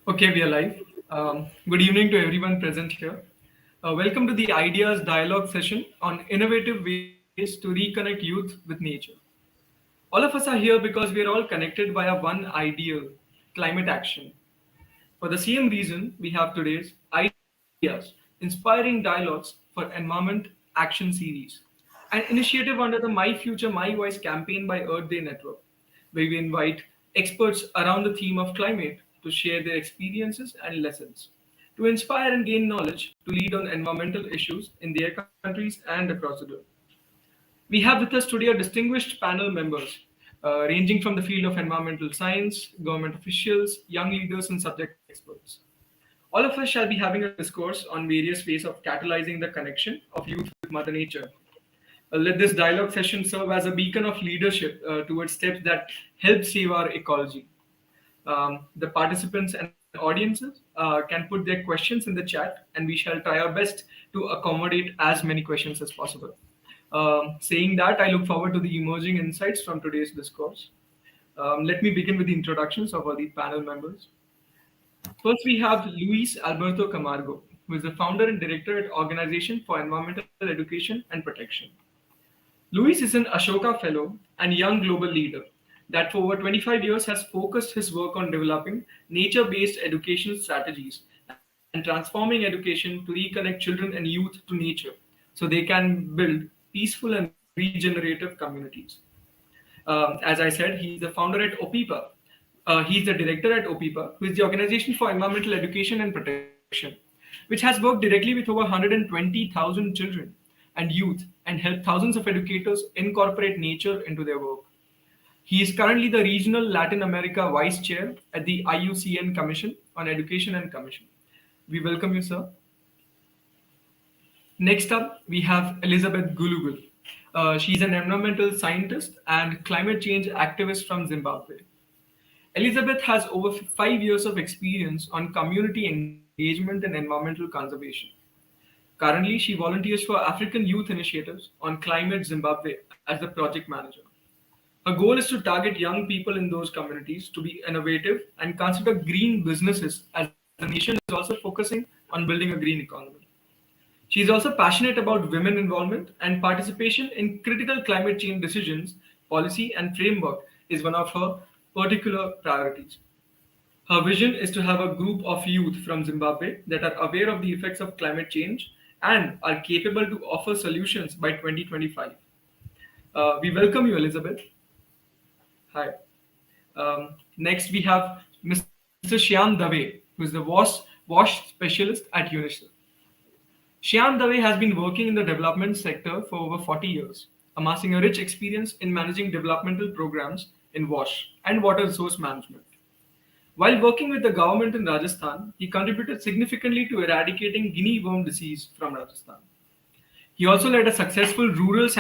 Okay, we are live. Good evening to everyone present here. Welcome to the Ideas Dialogue session on innovative ways to reconnect youth with nature. All of us are here because we are all connected by a one ideal climate action. For the same reason, we have today's Ideas Inspiring Dialogues for Environment Action Series, an initiative under the My Future, My Voice campaign by Earth Day Network, where we invite experts around the theme of climate to share their experiences and lessons, to inspire and gain knowledge to lead on environmental issues in their countries and across the globe. We have with us today a distinguished panel members, ranging from the field of environmental science, government officials, young leaders, and subject experts. All of us shall be having a discourse on various ways of catalyzing the connection of youth with Mother Nature. Let this dialogue session serve as a beacon of leadership towards steps that help save our ecology. The participants and audiences can put their questions in the chat, and we shall try our best to accommodate as many questions as possible. Saying that, I look forward to the emerging insights from today's discourse. Let me begin with the introductions of all the panel members. First, we have Luis Alberto Camargo, who is the founder and director at Organization for Environmental Education and Protection. Luis is an Ashoka Fellow and young global leader that for over 25 years has focused his work on developing nature based education strategies and transforming education to reconnect children and youth to nature so they can build peaceful and regenerative communities. As I said, he's the founder at OPIPA. He's the director at OPIPA, who is the Organization for Environmental Education and Protection, which has worked directly with over 120,000 children and youth and helped thousands of educators incorporate nature into their work. He is currently the Regional Latin America Vice Chair at the IUCN Commission on Education and Commission. We welcome you, sir. Next up, we have Elizabeth Gulugul. She's an environmental scientist and climate change activist from Zimbabwe. Elizabeth has over 5 years of experience on community engagement and environmental conservation. Currently, she volunteers for African Youth Initiatives on Climate Zimbabwe as the project manager. Her goal is to target young people in those communities to be innovative and consider green businesses as the nation is also focusing on building a green economy. She is also passionate about women involvement and participation in critical climate change decisions, policy, and framework is one of her particular priorities. Her vision is to have a group of youth from Zimbabwe that are aware of the effects of climate change and are capable to offer solutions by 2025. We welcome you, Elizabeth. Hi. Next, we have Mr. Shyam Dave, who is the WASH specialist at UNICEF. Shyam Dave has been working in the development sector for over 40 years, amassing a rich experience in managing developmental programs in WASH and water resource management. While working with the government in Rajasthan, he contributed significantly to eradicating guinea worm disease from Rajasthan. He also led a successful rural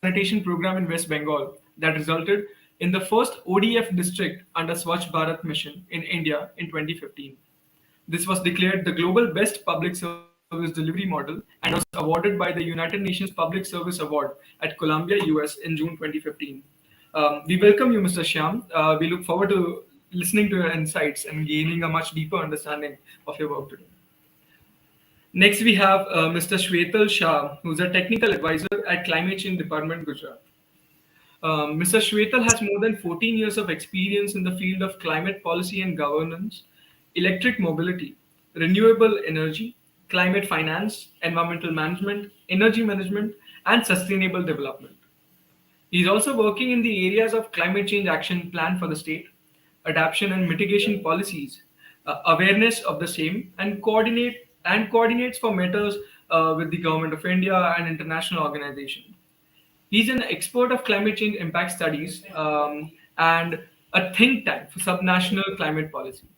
sanitation program in West Bengal that resulted in the first ODF district under Swachh Bharat mission in India in 2015. This was declared the global best public service delivery model and was awarded by the United Nations Public Service Award at Columbia, US in June 2015. We welcome you, Mr. Shyam. We look forward to listening to your insights and gaining a much deeper understanding of your work today. Next, we have Mr. Shwetal Shah, who's a technical advisor at Climate Change Department, Gujarat. Mr. Shwetal has more than 14 years of experience in the field of climate policy and governance, electric mobility, renewable energy, climate finance, environmental management, energy management, and sustainable development. He is also working in the areas of climate change action plan for the state, adaptation and mitigation policies, awareness of the same, and coordinates for matters with the government of India and international organizations. He's an expert of climate change impact studies and a think tank for subnational climate policy.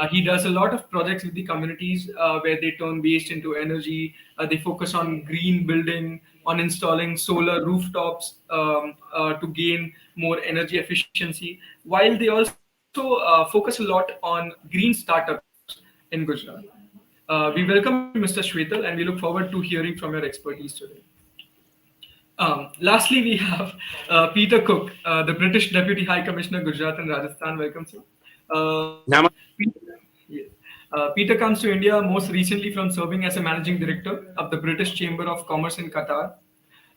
He does a lot of projects with the communities where they turn waste into energy. They focus on green building, on installing solar rooftops to gain more energy efficiency, while they also focus a lot on green startups in Gujarat. We welcome you, Mr. Shwetal, and we look forward to hearing from your expertise today. Lastly, we have Peter Cook, the British Deputy High Commissioner, Gujarat and Rajasthan. Welcome, sir. Uh, Nama- Peter, Peter comes to India most recently from serving as a managing director of the British Chamber of Commerce in Qatar.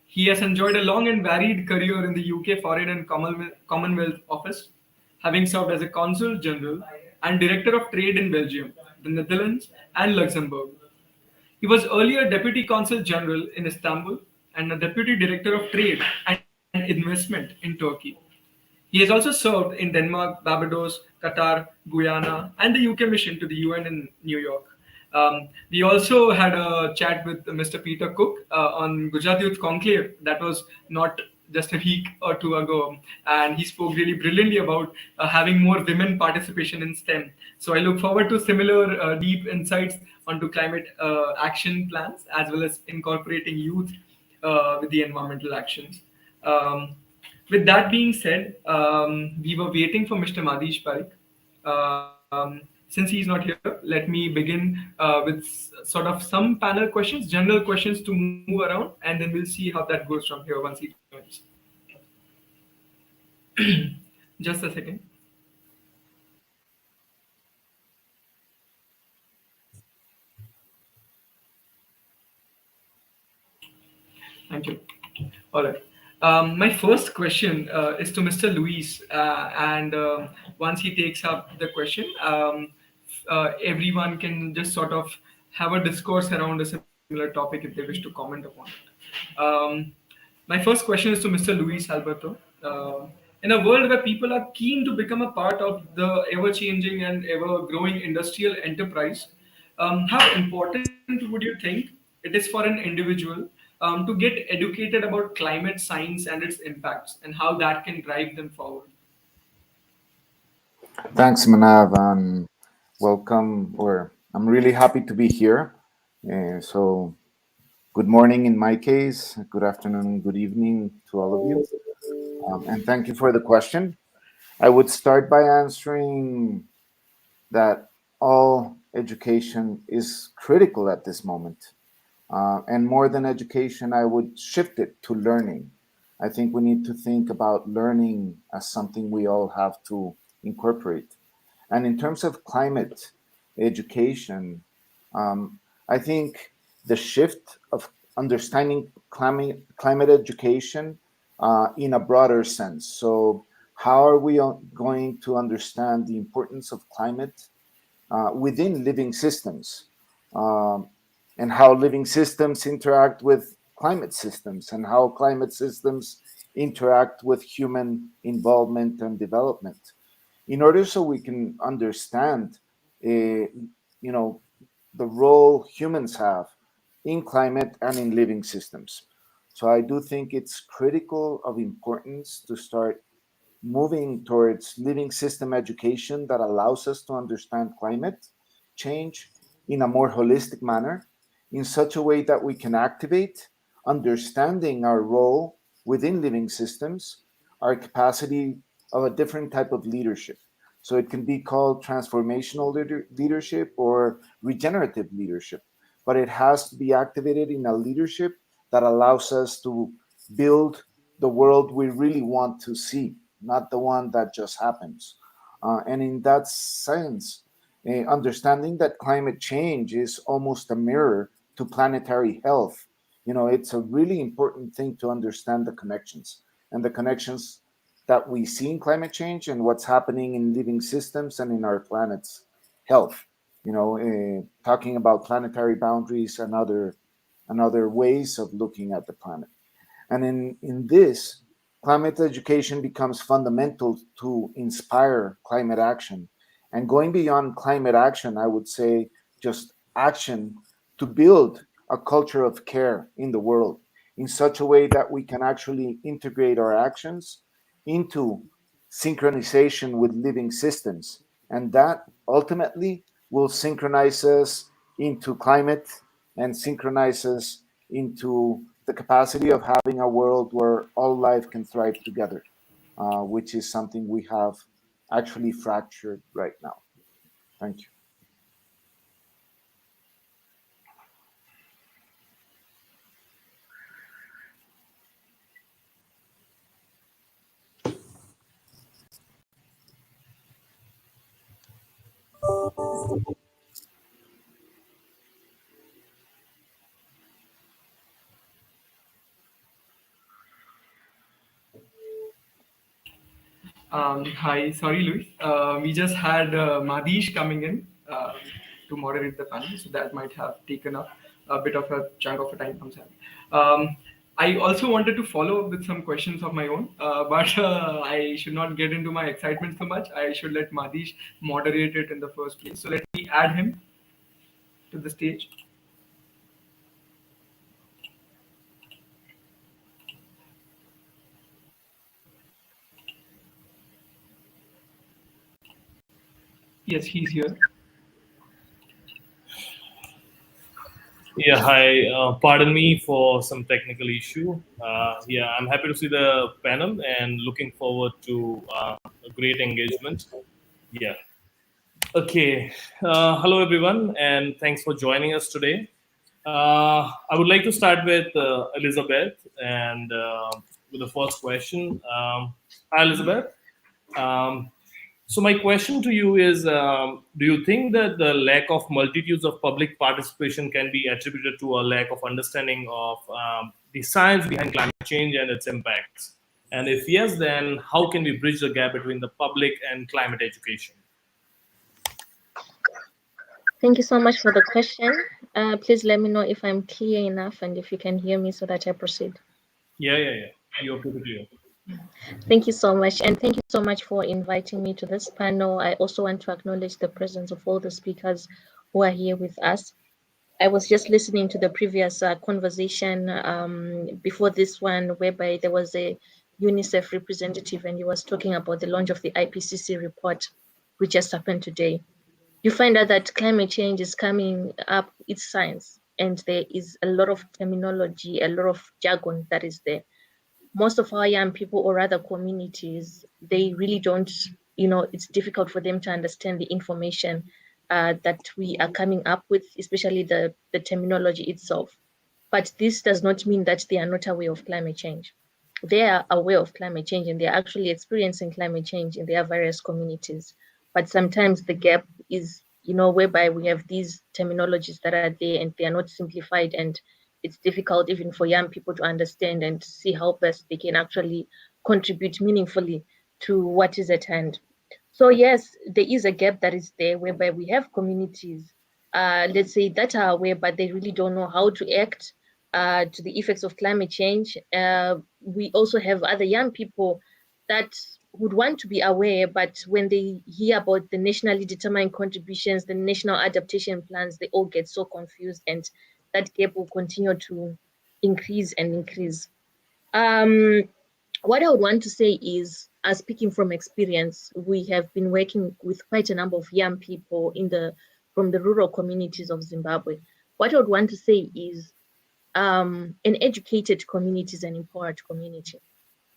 He has enjoyed a long and varied career in the UK Foreign and Commonwealth Office, having served as a consul general and director of trade in Belgium, the Netherlands, and Luxembourg. He was earlier Deputy Consul General in Istanbul and a Deputy Director of Trade and Investment in Turkey. He has also served in Denmark, Barbados, Qatar, Guyana, and the UK mission to the UN in New York. We also had a chat with Mr. Peter Cook on Gujarat Youth Conclave. That was not just a week or two ago, and he spoke really brilliantly about having more women participation in STEM. So I look forward to similar deep insights onto climate action plans as well as incorporating youth with the environmental actions. Um, with that being said, we were waiting for Mr. Madish Parikh. Since he's not here, let me begin with sort of some panel questions, general questions to move around, and then we'll see how that goes from here once he joins. Just a second. Thank you. All right. My first question is to Mr. Luis, and once he takes up the question, everyone can just sort of have a discourse around a similar topic if they wish to comment upon it. My first question is to Mr. Luis Alberto. In a world where people are keen to become a part of the ever changing and ever growing industrial enterprise, how important would you think it is for an individual to get educated about climate science and its impacts and how that can drive them forward? Thanks, Manav, and welcome. Or I'm really happy to be here. So, good morning in my case, good afternoon, good evening to all of you, and thank you for the question. I would start by answering that all education is critical at this moment. And more than education, I would shift it to learning. I think we need to think about learning as something we all have to incorporate. And in terms of climate education, I think the shift of understanding climate education in a broader sense. So, how are we going to understand the importance of climate within living systems, um, and how living systems interact with climate systems, and how climate systems interact with human involvement and development, in order so we can understand, you know, the role humans have in climate and in living systems. So I do think it's critical of importance to start moving towards living system education that allows us to understand climate change in a more holistic manner, in such a way that we can activate understanding our role within living systems, our capacity of a different type of leadership. So it can be called transformational leadership or regenerative leadership, but it has to be activated in a leadership that allows us to build the world we really want to see, not the one that just happens. And in that sense, understanding that climate change is almost a mirror to planetary health, it's a really important thing to understand the connections, and the connections that we see in climate change and what's happening in living systems and in our planet's health. Talking about planetary boundaries and other ways of looking at the planet. And in this, climate education becomes fundamental to inspire climate action. And going beyond climate action, I would say just action to build a culture of care in the world in such a way that we can actually integrate our actions into synchronization with living systems. And that ultimately will synchronize us into climate and synchronize us into the capacity of having a world where all life can thrive together, which is something we have actually fractured right now. Thank you. Hi, sorry, Louis. We just had Madish coming in to moderate the panel, so that might have taken up a bit of a chunk of a time from Sam. Um, I also wanted to follow up with some questions of my own, but I should not get into my excitement so much. I should let Madish moderate it in the first place. So let me add him to the stage. Yes, he's here. Yeah, hi. Pardon me for some technical issue. Yeah, I'm happy to see the panel and looking forward to a great engagement. Yeah. Okay. Hello, everyone, and thanks for joining us today. I would like to start with Elizabeth and with the first question. Hi, Elizabeth. Um, so my question to you is: do you think that the lack of multitudes of public participation can be attributed to a lack of understanding of the science behind climate change and its impacts? And if yes, then how can we bridge the gap between the public and climate education? Thank you so much for the question. Please let me know if I'm clear enough and if you can hear me so that I proceed. Yeah. You're pretty clear. Thank you so much. And thank you so much for inviting me to this panel. I also want to acknowledge the presence of all the speakers who are here with us. I was just listening to the previous conversation before this one, whereby there was a UNICEF representative and he was talking about the launch of the IPCC report, which just happened today. You find out that climate change is coming up, it's science, and there is a lot of terminology, a lot of jargon that is there. Most of our young people or other communities, they really don't, it's difficult for them to understand the information that we are coming up with, especially the terminology itself. But this does not mean that they are not aware of climate change. They are aware of climate change and they're actually experiencing climate change in their various communities. But sometimes the gap is, whereby we have these terminologies that are there and they are not simplified, and it's difficult even for young people to understand and see how best they can actually contribute meaningfully to what is at hand. So yes, there is a gap that is there whereby we have communities, let's say, that are aware, but they really don't know how to act to the effects of climate change. We also have other young people that would want to be aware, but when they hear about the nationally determined contributions, the national adaptation plans, they all get so confused, and that gap will continue to increase and increase. Um, what I would want to say is, speaking from experience, we have been working with quite a number of young people from the rural communities of Zimbabwe. What I would want to say is, an educated community is an empowered community.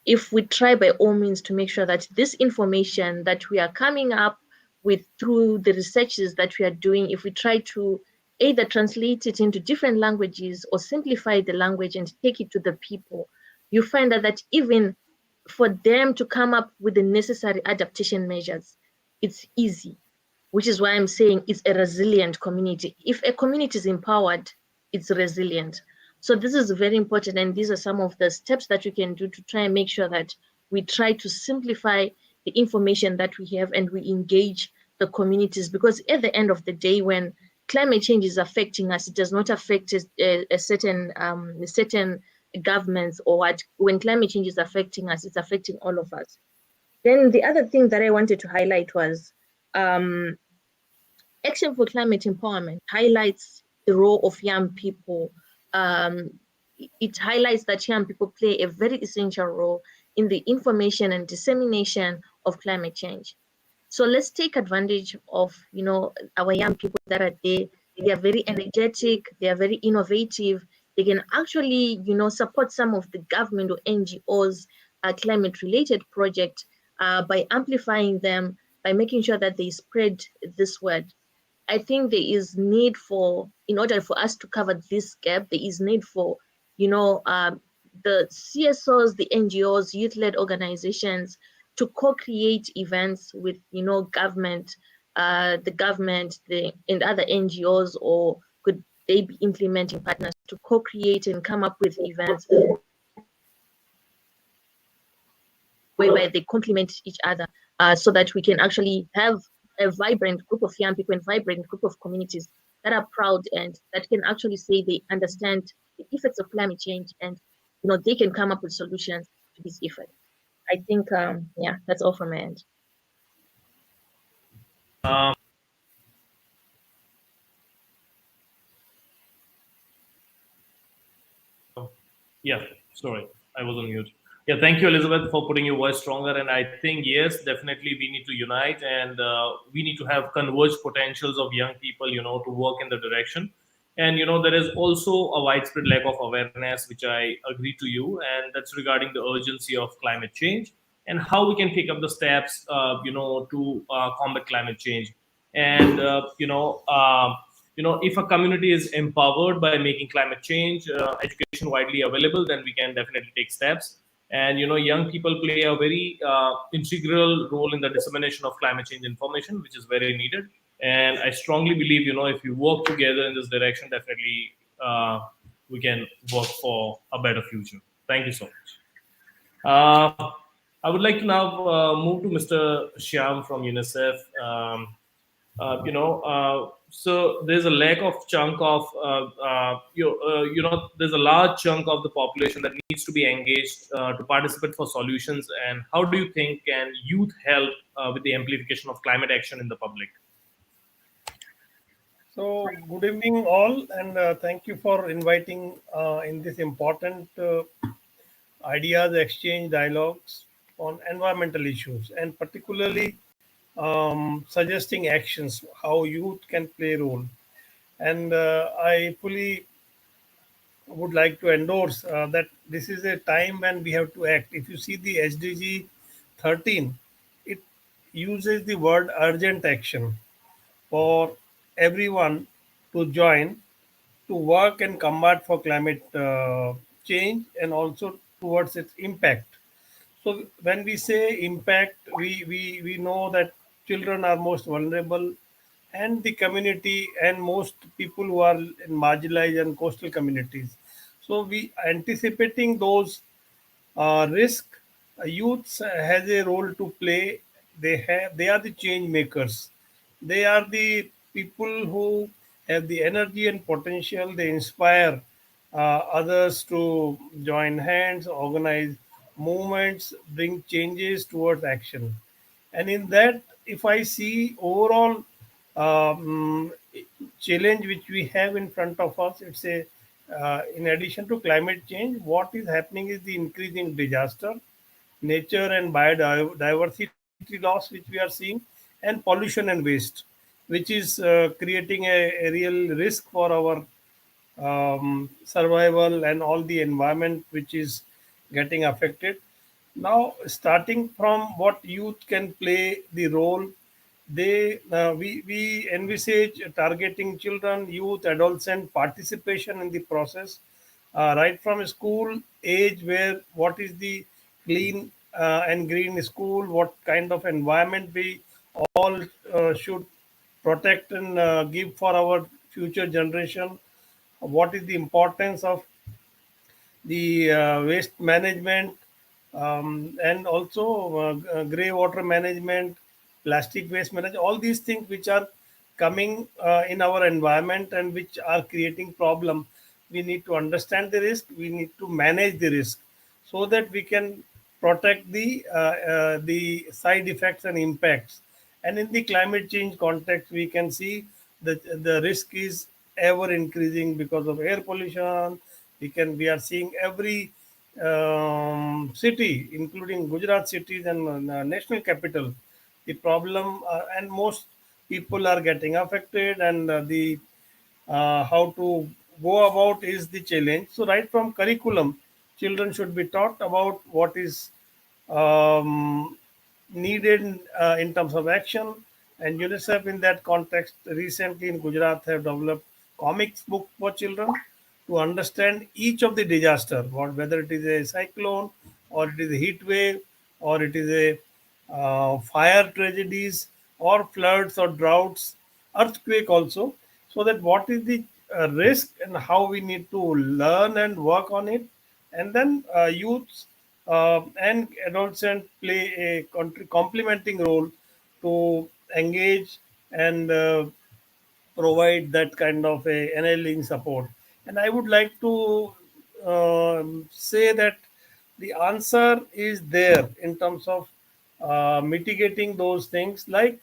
If we try by all means to make sure that this information that we are coming up with through the researches that we are doing, if we try to either translate it into different languages or simplify the language and take it to the people, you find that even for them to come up with the necessary adaptation measures, it's easy, which is why I'm saying it's a resilient community. If a community is empowered, it's resilient. So this is very important, and these are some of the steps that we can do to try and make sure that we try to simplify the information that we have and we engage the communities, because at the end of the day, when climate change is affecting us, it does not affect a certain governments or what. When climate change is affecting us, it's affecting all of us. Then the other thing that I wanted to highlight was, um, Action for Climate Empowerment highlights the role of young people. Um, it highlights that young people play a very essential role in the information and dissemination of climate change. So let's take advantage of, our young people that are there. They are very energetic. They are very innovative. They can actually, support some of the government or NGOs climate-related project by amplifying them, by making sure that they spread this word. I think there is need for, in order for us to cover this gap, there is need for, you know, um, the CSOs, the NGOs, youth-led organizations to co-create events with, government, the government, and other NGOs, or could they be implementing partners to co-create and come up with events whereby they complement each other, so that we can actually have a vibrant group of young people and vibrant group of communities that are proud and that can actually say they understand the effects of climate change, and they can come up with solutions to these effects. I think yeah, that's all from my end. Um, Yeah, sorry, I was on mute. Yeah, thank you, Elizabeth, for putting your voice stronger. And I think, yes, definitely we need to unite and we need to have converged potentials of young people, to work in the direction. And, there is also a widespread lack of awareness, which I agree to you. And that's regarding the urgency of climate change and how we can pick up the steps, to combat climate change. And, if a community is empowered by making climate change education widely available, then we can definitely take steps. And young people play a very integral role in the dissemination of climate change information, which is very needed. And I strongly believe, if we work together in this direction, definitely we can work for a better future. Thank you so much. I would like to now move to Mr. Shyam from UNICEF. So there's a lack of chunk of there's a large chunk of the population that needs to be engaged to participate for solutions. And how do you think can youth help with the amplification of climate action in the public? So, good evening, all, and thank you for inviting in this important ideas exchange dialogues on environmental issues, and particularly suggesting actions how youth can play a role. And I fully would like to endorse that this is a time when we have to act. If you see the SDG 13, it uses the word urgent action for everyone to join to work and combat for climate change and also towards its impact. So when we say impact, we know that children are most vulnerable, and the community and most people who are in marginalized and coastal communities. So we anticipating those risk, youths has a role to play. They are the change makers. They are the people who have the energy and potential. They inspire others to join hands, organize movements, bring changes towards action. And in that, if I see overall um, challenge which we have in front of us, it's a in addition to climate change, what is happening is the increasing disaster, nature and biodiversity loss which we are seeing, and pollution and waste, which is creating a real risk for our survival and all the environment which is getting affected. Now, starting from what youth can play the role, we envisage targeting children, youth, adolescent participation in the process, right from school age, where what is the clean and green school, what kind of environment we all should protect and give for our future generation, what is the importance of the waste management, and also grey water management, plastic waste management, all these things which are coming in our environment and which are creating problem. We need to understand the risk. We need to manage the risk so that we can protect the side effects and impacts. And in the climate change context, we can see that the risk is ever increasing because of air pollution. We are seeing every city, including Gujarat cities and national capital, the problem, and most people are getting affected, and the how to go about is the challenge. So right from curriculum, children should be taught about what is um, needed in terms of action. And UNICEF, in that context, recently in Gujarat have developed comics book for children to understand each of the disaster, whether it is a cyclone or it is a heat wave or it is a fire tragedies or floods or droughts, earthquake also, so that what is the risk and how we need to learn and work on it. And then youths and adolescents play a complementing role to engage and provide that kind of a enabling support. And I would like to say that the answer is there in terms of mitigating those things, like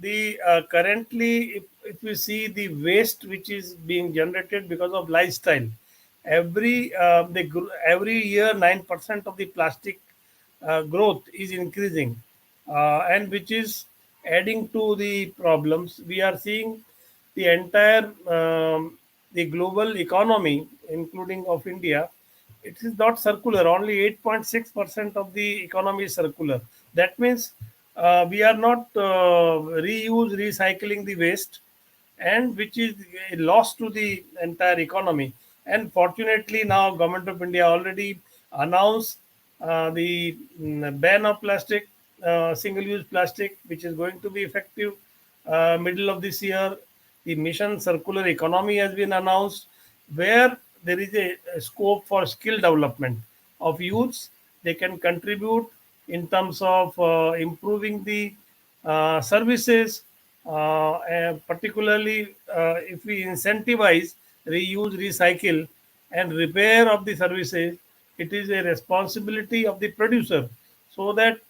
the currently, if we see the waste which is being generated because of lifestyle, every year 9% of the plastic growth is increasing, and which is adding to the problems. We are seeing the entire the global economy, including of India, it is not circular. Only 8.6% of the economy is circular. That means we are not recycling the waste, and which is a loss to the entire economy. And fortunately, now Government of India already announced the ban of plastic, single-use plastic, which is going to be effective middle of this year. The mission circular economy has been announced, where there is a scope for skill development of youths. They can contribute in terms of improving the services, and particularly if we incentivize reuse, recycle, and repair of the services. It is a responsibility of the producer, so that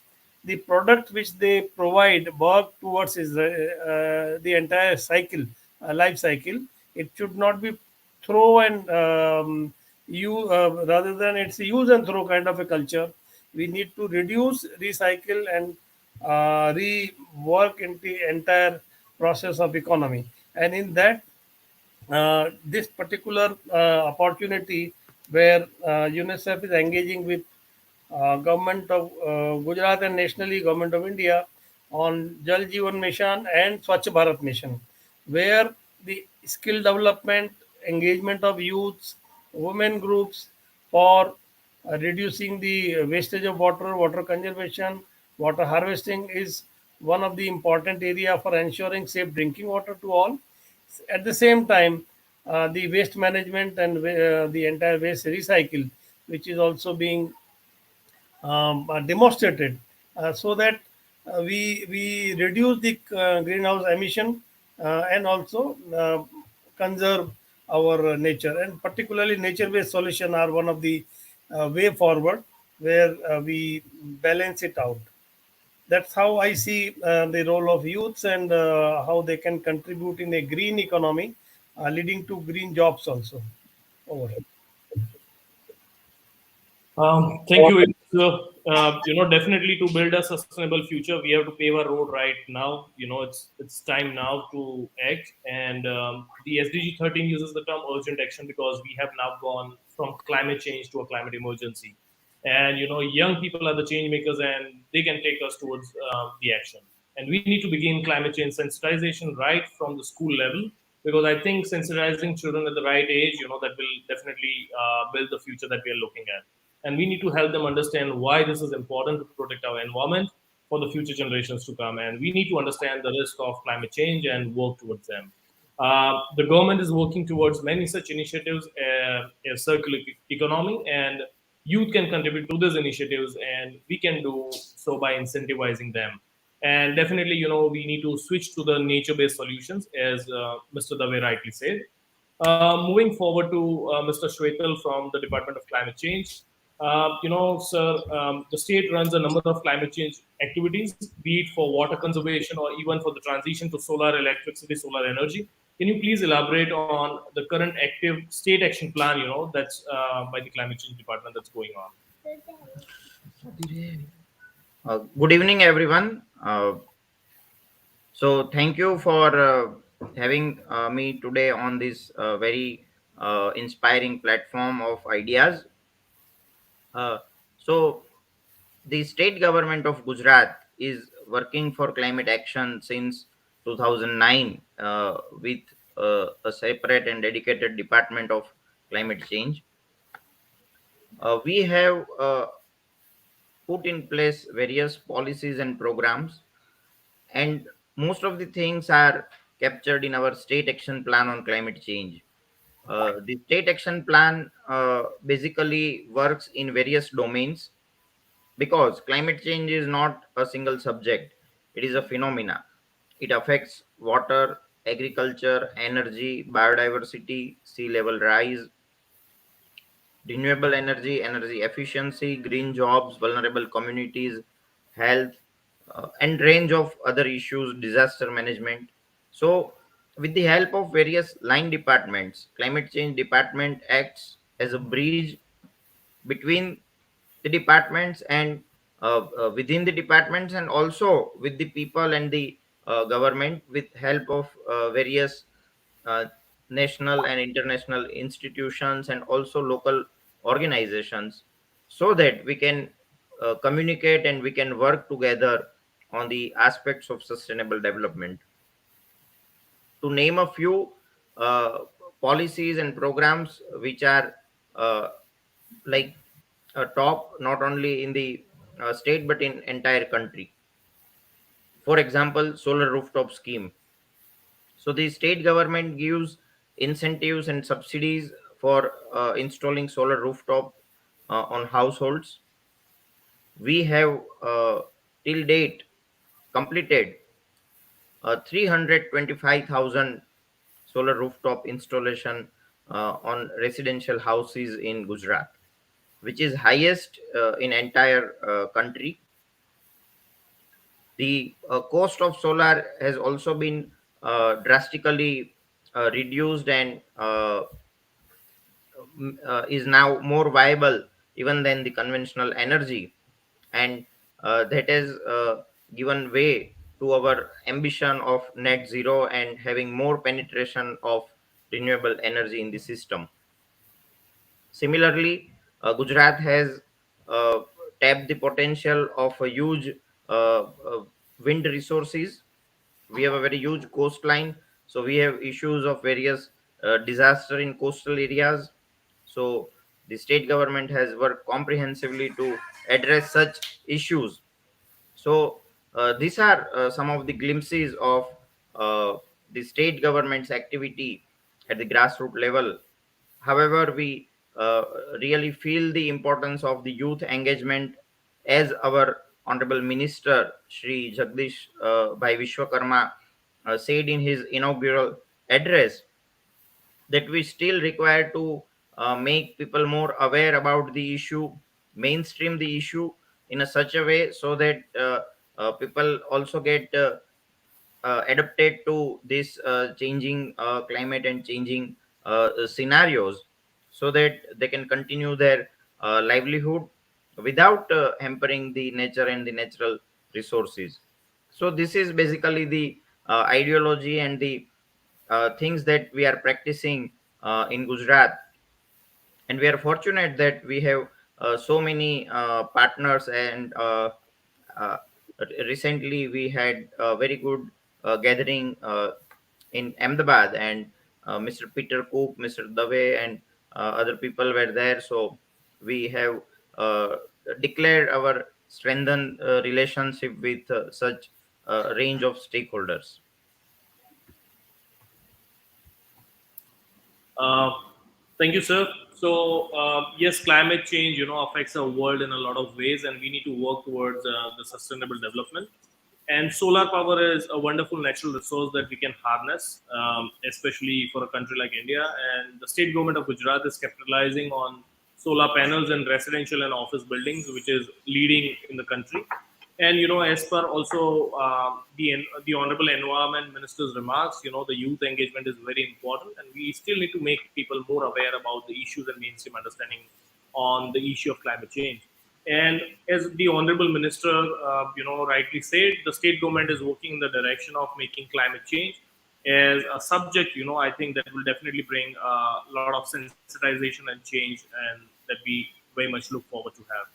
the product which they provide work towards is the entire cycle, life cycle. It should not be throw and you rather than it's a use and throw kind of a culture. We need to reduce, recycle, and rework in the entire process of economy. And in that, this particular opportunity where UNICEF is engaging with government of Gujarat and nationally government of India on Jal Jeevan Mission and Swachh Bharat Mission, where the skill development, engagement of youths, women groups for reducing the wastage of water, water conservation, water harvesting is one of the important area for ensuring safe drinking water to all. At the same time, the waste management and the entire waste recycle, which is also being demonstrated, so that we reduce the greenhouse emission, and also conserve our nature. And particularly nature based solution are one of the way forward, where we balance it out. That's how I see the role of youths, and how they can contribute in a green economy, leading to green jobs also. Over. Thank you. Definitely to build a sustainable future, we have to pave a road right now. It's time now to act. And the SDG 13 uses the term urgent action because we have now gone from climate change to a climate emergency. And young people are the change makers, and they can take us towards the action. And we need to begin climate change sensitization right from the school level, because I think sensitizing children at the right age, that will definitely build the future that we are looking at. And we need to help them understand why this is important to protect our environment for the future generations to come. And we need to understand the risk of climate change and work towards them. The government is working towards many such initiatives, a circular economy, and youth can contribute to these initiatives, and we can do so by incentivizing them. And definitely, we need to switch to the nature-based solutions, as Mr. Dave rightly said. Moving forward to Mr. Shwetal from the Department of Climate Change. Sir, the state runs a number of climate change activities, be it for water conservation or even for the transition to solar electricity, solar energy. Can you please elaborate on the current active state action plan, that's by the Climate Change Department that's going on? Good evening, everyone. So, thank you for having me today on this very inspiring platform of ideas. Uh, so, the state government of Gujarat is working for climate action since 2009 with a separate and dedicated department of climate change. We have put in place various policies and programs, and most of the things are captured in our state action plan on climate change. The state action plan basically works in various domains. because climate change is not a single subject, it is a phenomena. It affects water, agriculture, energy, biodiversity, sea level rise, renewable energy, energy efficiency, green jobs, vulnerable communities, health, and range of other issues, disaster management. So, with the help of various line departments, climate change department acts as a bridge between the departments and within the departments, and also with the people and the government, with help of various uh, national and international institutions and also local organizations, so that we can communicate and we can work together on the aspects of sustainable development. To name a few uh, policies and programs which are uh, like top not only in the state but in entire country. For example, solar rooftop scheme. So the state government gives incentives and subsidies for installing solar rooftop on households. We have till date completed 325,000 solar rooftop installation on residential houses in Gujarat, which is highest in entire country. The cost of solar has also been drastically reduced, and is now more viable even than the conventional energy, and that has given way to our ambition of net zero and having more penetration of renewable energy in the system. Similarly, Gujarat has uh, tapped the potential of a huge wind resources. We have a very huge coastline, so we have issues of various disaster in coastal areas. So the state government has worked comprehensively to address such issues. So these are some of the glimpses of uh, the state government's activity at the grassroots level. However, we uh, really feel the importance of the youth engagement, as our Honorable Minister Shri Jagdish Bhai Vishwakarma said in his inaugural address, that we still require to make people more aware about the issue, mainstream the issue in a such a way so that people also get adapted to this changing climate and changing scenarios, so that they can continue their livelihood without hampering the nature and the natural resources. So this is basically the ideology and the things that we are practicing in Gujarat, and we are fortunate that we have so many partners, and recently we had a very good gathering in Ahmedabad, and Mr. Peter Cook, Mr. Dave, and other people were there. So we have uh, declared our strengthened relationship with such range of stakeholders. Uh, Thank you, sir. So, yes, climate change, affects our world in a lot of ways, and we need to work towards the sustainable development. And solar power is a wonderful natural resource that we can harness, especially for a country like India. And the state government of Gujarat is capitalizing on solar panels in residential and office buildings, which is leading in the country. And as per also the honorable environment minister's remarks, the youth engagement is very important, and we still need to make people more aware about the issues and mainstream understanding on the issue of climate change. And as the honorable minister, rightly said, the state government is working in the direction of making climate change as a subject. I think that will definitely bring a lot of sensitization and change, and that we very much look forward to have.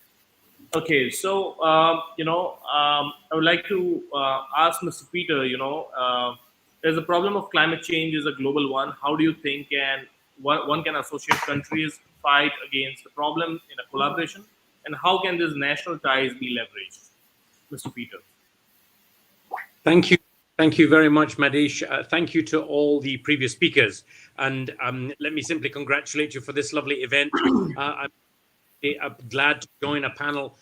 Okay, so I would like to ask Mr. Peter. As the problem of climate change is a global one, how do you think one can associate countries fight against the problem in a collaboration, and how can these national ties be leveraged, Mr. Peter? Thank you. Thank you very much, Madish. Thank you to all the previous speakers. And let me simply congratulate you for this lovely event. I'm glad to join a panel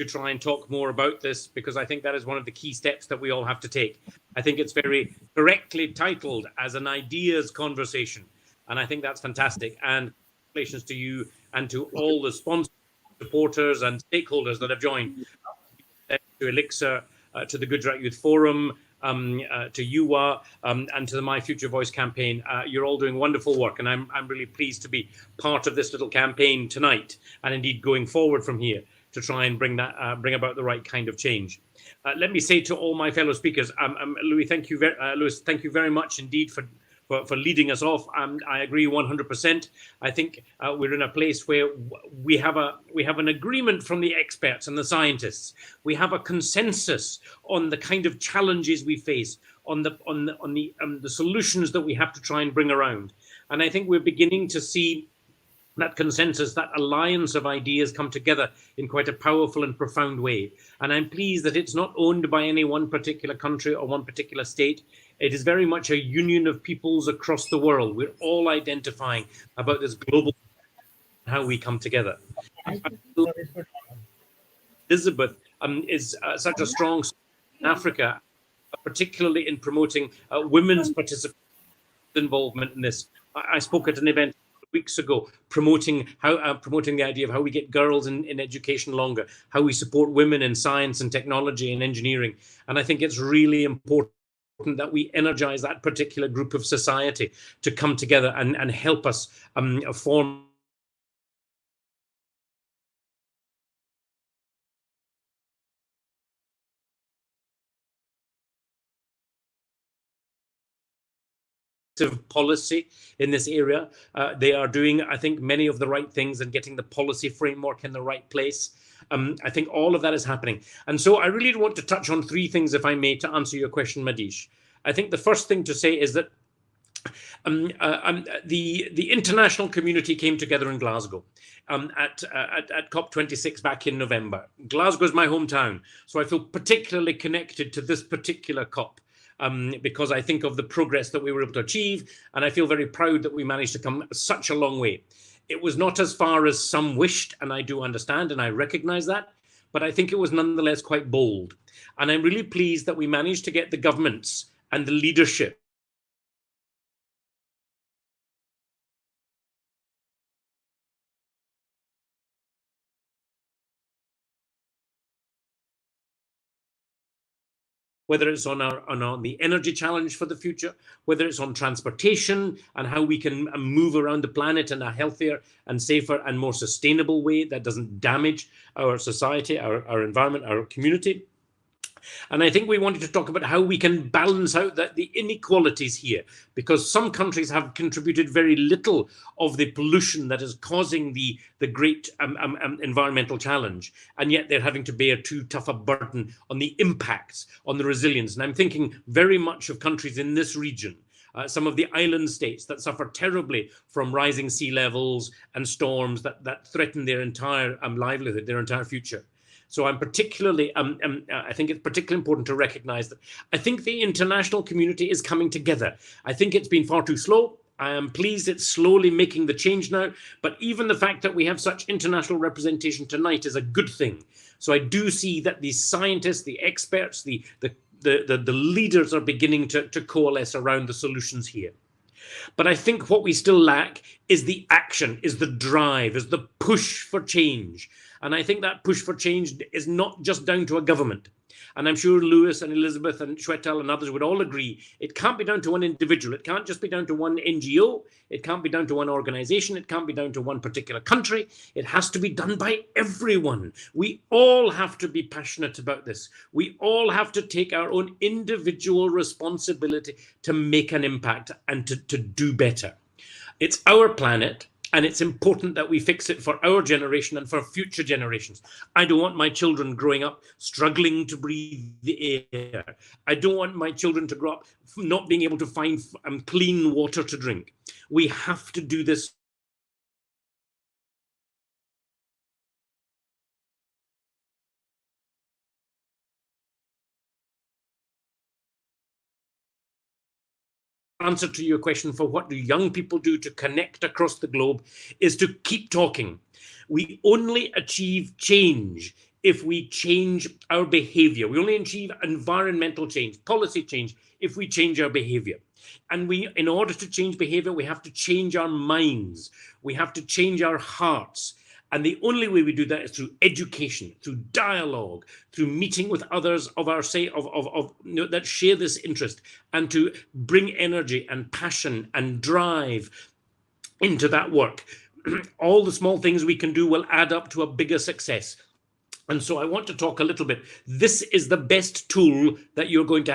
to try and talk more about this, because I think that is one of the key steps that we all have to take. I think it's very correctly titled as an ideas conversation, and I think that's fantastic. And congratulations to you and to all the sponsors, supporters, and stakeholders that have joined, to Elixir, to the Gujarat Youth Forum, to UWA, and to the My Future Voice campaign. You're all doing wonderful work, and I'm really pleased to be part of this little campaign tonight, and indeed going forward from here to try and bring about the right kind of change. Let me say to all my fellow speakers, Louis, thank you very much indeed for leading us off. I agree 100%. I think we're in a place where we have an agreement from the experts and the scientists. We have a consensus on the kind of challenges we face, on the solutions that we have to try and bring around. And I think we're beginning to see that consensus, that alliance of ideas come together in quite a powerful and profound way. And I'm pleased that it's not owned by any one particular country or one particular state. It is very much a union of peoples across the world. We're all identifying about this global, how we come together. Elizabeth is such a strong in Africa, particularly in promoting women's participation, involvement in this. I spoke at an event weeks ago promoting the idea of how we get girls in education longer, how we support women in science and technology and engineering. And I think it's really important that we energize that particular group of society to come together and help us form policy in this area. They are doing, I think, many of the right things and getting the policy framework in the right place. I think all of that is happening. And so I really want to touch on three things, if I may, to answer your question, Madish. I think the first thing to say is that the international community came together in Glasgow at COP26 back in November. Glasgow is my hometown, so I feel particularly connected to this particular COP. Because I think of the progress that we were able to achieve, and I feel very proud that we managed to come such a long way. It was not as far as some wished, and I do understand and I recognize that, but I think it was nonetheless quite bold. And I'm really pleased that we managed to get the governments and the leadership whether it's on the energy challenge for the future, whether it's on transportation and how we can move around the planet in a healthier and safer and more sustainable way that doesn't damage our society, our environment, our community. And I think we wanted to talk about how we can balance out the inequalities here, because some countries have contributed very little of the pollution that is causing the great environmental challenge, and yet they're having to bear too tough a burden on the impacts, on the resilience. And I'm thinking very much of countries in this region, some of the island states that suffer terribly from rising sea levels and storms that threaten their entire livelihood, their entire future. So I'm particularly, I think it's particularly important to recognize that I think the international community is coming together. I think it's been far too slow. I am pleased it's slowly making the change now, but even the fact that we have such international representation tonight is a good thing. So I do see that the scientists, the experts, the leaders are beginning to coalesce around the solutions here. But I think what we still lack is the action, is the drive, is the push for change. And I think that push for change is not just down to a government. And I'm sure Lewis and Elizabeth and Shwetal and others would all agree, it can't be down to one individual. It can't just be down to one NGO. It can't be down to one organization. It can't be down to one particular country. It has to be done by everyone. We all have to be passionate about this. We all have to take our own individual responsibility to make an impact and to do better. It's our planet. And it's important that we fix it for our generation and for future generations. I don't want my children growing up struggling to breathe the air. I don't want my children to grow up not being able to find clean water to drink. We have to do this answer to your question for what do young people do to connect across the globe is to keep talking. We only achieve change if we change our behavior. We only achieve environmental change, policy change, if we change our behavior. And in order to change behavior, we have to change our minds. We have to change our hearts. And the only way we do that is through education, through dialogue, through meeting with others of our that share this interest, and to bring energy and passion and drive into that work. All the small things we can do will add up to a bigger success. And so I want to talk a little bit. This is the best tool that you're going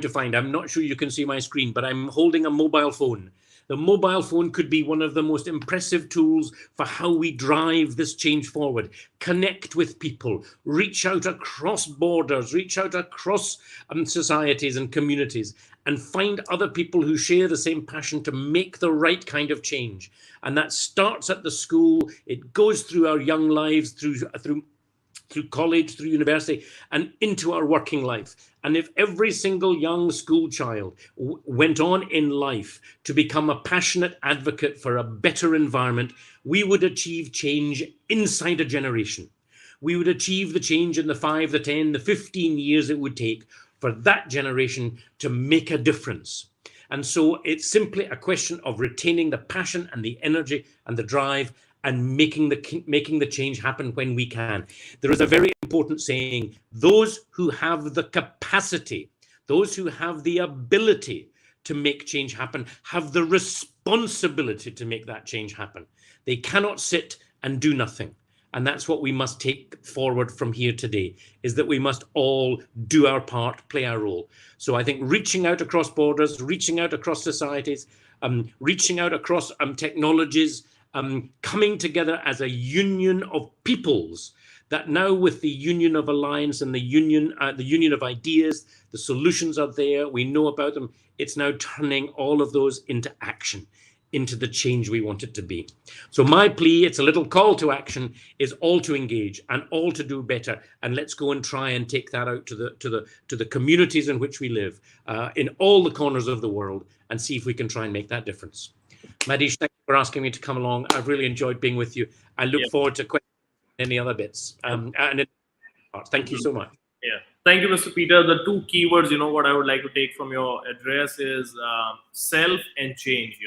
to find. I'm not sure you can see my screen, but I'm holding a mobile phone. The mobile phone could be one of the most impressive tools for how we drive this change forward. Connect with people, reach out across borders, reach out across societies and communities, and find other people who share the same passion to make the right kind of change. And that starts at the school. It goes through our young lives, through college, through university, and into our working life. And if every single young school child went on in life to become a passionate advocate for a better environment, we would achieve change inside a generation. We would achieve the change in the 5, the 10, the 15 years it would take for that generation to make a difference. And so it's simply a question of retaining the passion and the energy and the drive and making the change happen when we can. There is a very important saying: those who have the capacity, those who have the ability to make change happen, have the responsibility to make that change happen. They cannot sit and do nothing. And that's what we must take forward from here today, is that we must all do our part, play our role. So I think reaching out across borders, reaching out across societies, reaching out across technologies, coming together as a union of peoples, that now with the union of alliance and the union of ideas, the solutions are there, we know about them. It's now turning all of those into action, into the change we want it to be. So my plea, it's a little call to action, is all to engage and all to do better. And let's go and try and take that out to the communities in which we live, in all the corners of the world, and see if we can try and make that difference. Madish, thank you for asking me to come along. I've really enjoyed being with you. I look forward to questions and any other bits. Thank you so much. Yeah. Thank you, Mr. Peter. The two keywords, what I would like to take from your address is self and change,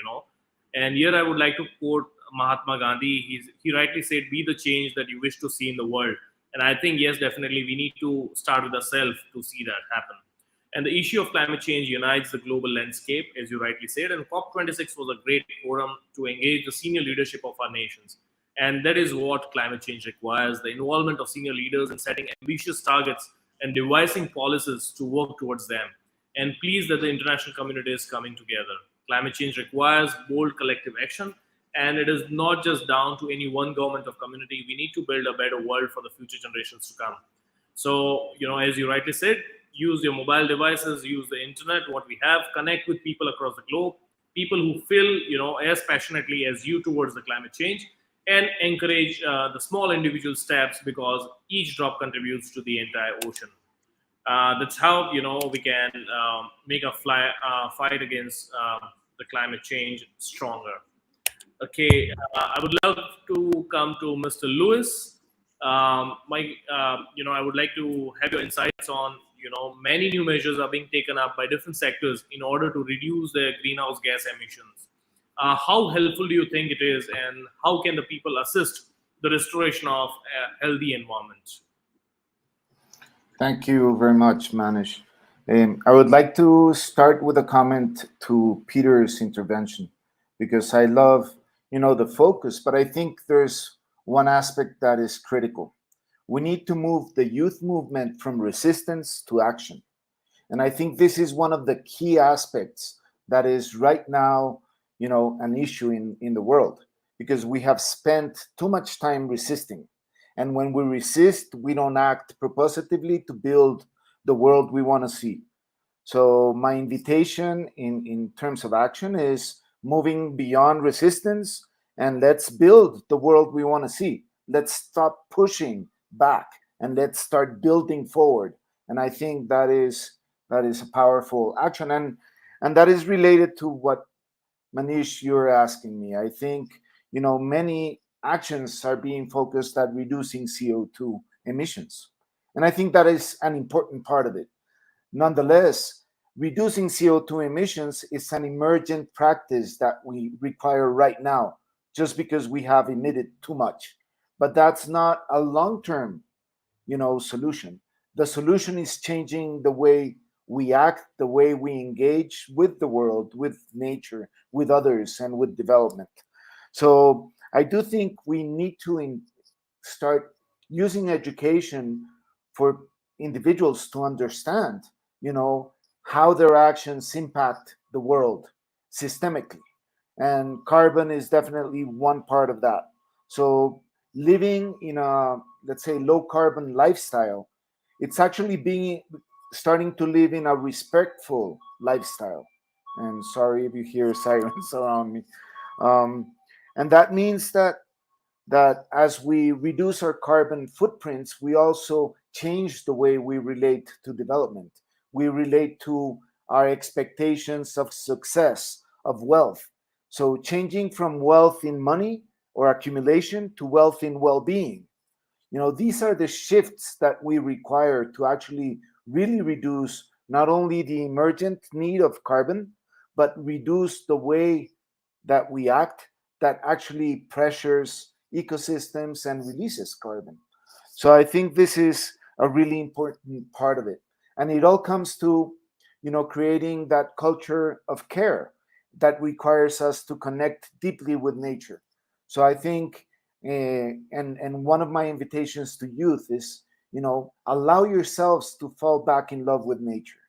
And here I would like to quote Mahatma Gandhi. He rightly said, be the change that you wish to see in the world. And I think, yes, definitely we need to start with the self to see that happen. And the issue of climate change unites the global landscape, as you rightly said. And COP26 was a great forum to engage the senior leadership of our nations. And that is what climate change requires: the involvement of senior leaders in setting ambitious targets and devising policies to work towards them. And pleased that the international community is coming together. Climate change requires bold collective action, and it is not just down to any one government or community. We need to build a better world for the future generations to come. So, as you rightly said, use your mobile devices, use the internet, what we have, connect with people across the globe, people who feel, as passionately as you towards the climate change, and encourage the small individual steps, because each drop contributes to the entire ocean. That's how we can make a fight against the climate change stronger. Okay, I would love to come to Mr. Lewis. I would like to have your insights on many new measures are being taken up by different sectors in order to reduce their greenhouse gas emissions. How helpful do you think it is, and how can the people assist the restoration of a healthy environment? Thank you very much, Manish. I would like to start with a comment to Peter's intervention, because I love, the focus, but I think there's one aspect that is critical. We need to move the youth movement from resistance to action. And I think this is one of the key aspects that is right now, an issue in the world, because we have spent too much time resisting. And when we resist, we don't act propositively to build the world we want to see. So my invitation in terms of action is moving beyond resistance, and let's build the world we want to see. Let's stop pushing back and let's start building forward. And I think that is a powerful action. And that is related to what, Manish, you're asking me. I think, many actions are being focused at reducing CO2 emissions. And I think that is an important part of it. Nonetheless, reducing CO2 emissions is an emergent practice that we require right now, just because we have emitted too much. But that's not a long-term, solution. The solution is changing the way we act, the way we engage with the world, with nature, with others, and with development. So I do think we need to start using education for individuals to understand, you know, how their actions impact the world systemically. And carbon is definitely one part of that. So living in a, let's say, low carbon lifestyle, it's actually being starting to live in a respectful lifestyle. And sorry if you hear sirens around me. Um, and that means that as we reduce our carbon footprints, we also change the way we relate to development. We relate to our expectations of success, of wealth. So, changing from wealth in money or accumulation to wealth in well being. These are the shifts that we require to actually really reduce not only the emergent need of carbon, but reduce the way that we act that actually pressures ecosystems and releases carbon. So I think this is a really important part of it. And it all comes to, creating that culture of care that requires us to connect deeply with nature. So I think, and one of my invitations to youth is, allow yourselves to fall back in love with nature.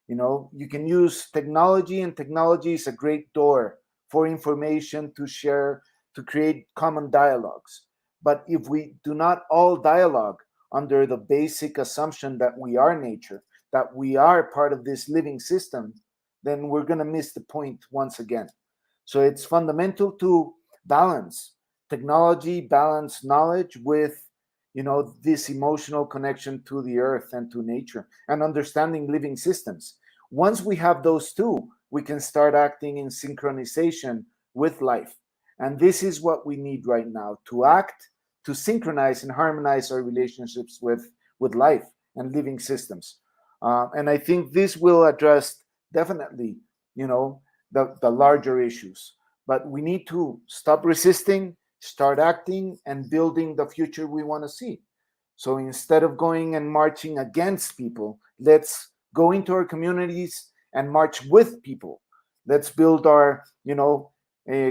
You can use technology, and technology is a great door for information to share, to create common dialogues. But if we do not all dialogue under the basic assumption that we are nature, that we are part of this living system, then we're going to miss the point once again. So it's fundamental to balance technology, balance knowledge with, this emotional connection to the earth and to nature, and understanding living systems. Once we have those two, we can start acting in synchronization with life. And this is what we need right now, to act, to synchronize and harmonize our relationships with life and living systems. And I think this will address definitely, the larger issues. But we need to stop resisting, start acting, and building the future we want to see. So instead of going and marching against people, let's go into our communities and march with people. Let's build our,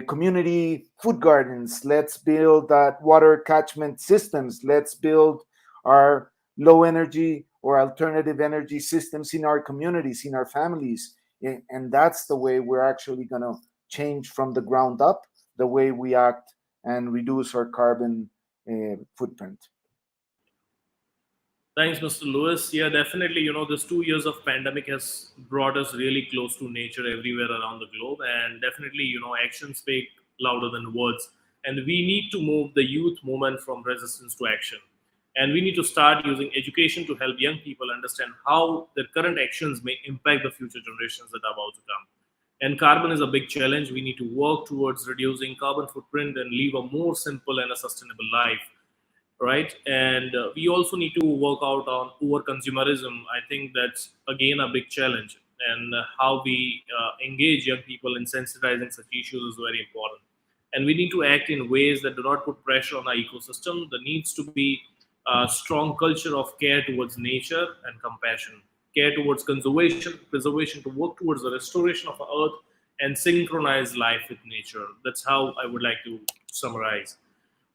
community food gardens. Let's build that water catchment systems. Let's build our low energy or alternative energy systems in our communities, in our families. And that's the way we're actually going to change from the ground up the way we act and reduce our carbon footprint. Thanks, Mr. Lewis. Yeah, definitely. This 2 years of pandemic has brought us really close to nature everywhere around the globe, and definitely, actions speak louder than words. And we need to move the youth movement from resistance to action. And we need to start using education to help young people understand how their current actions may impact the future generations that are about to come. And carbon is a big challenge. We need to work towards reducing carbon footprint and live a more simple and a sustainable life, right? And we also need to work out on over consumerism. I think that's again a big challenge, and how we engage young people in sensitizing such issues is very important. And we need to act in ways that do not put pressure on our ecosystem. There needs to be a strong culture of care towards nature and compassion, care towards conservation, preservation, to work towards the restoration of our earth and synchronize life with nature. That's how I would like to summarize.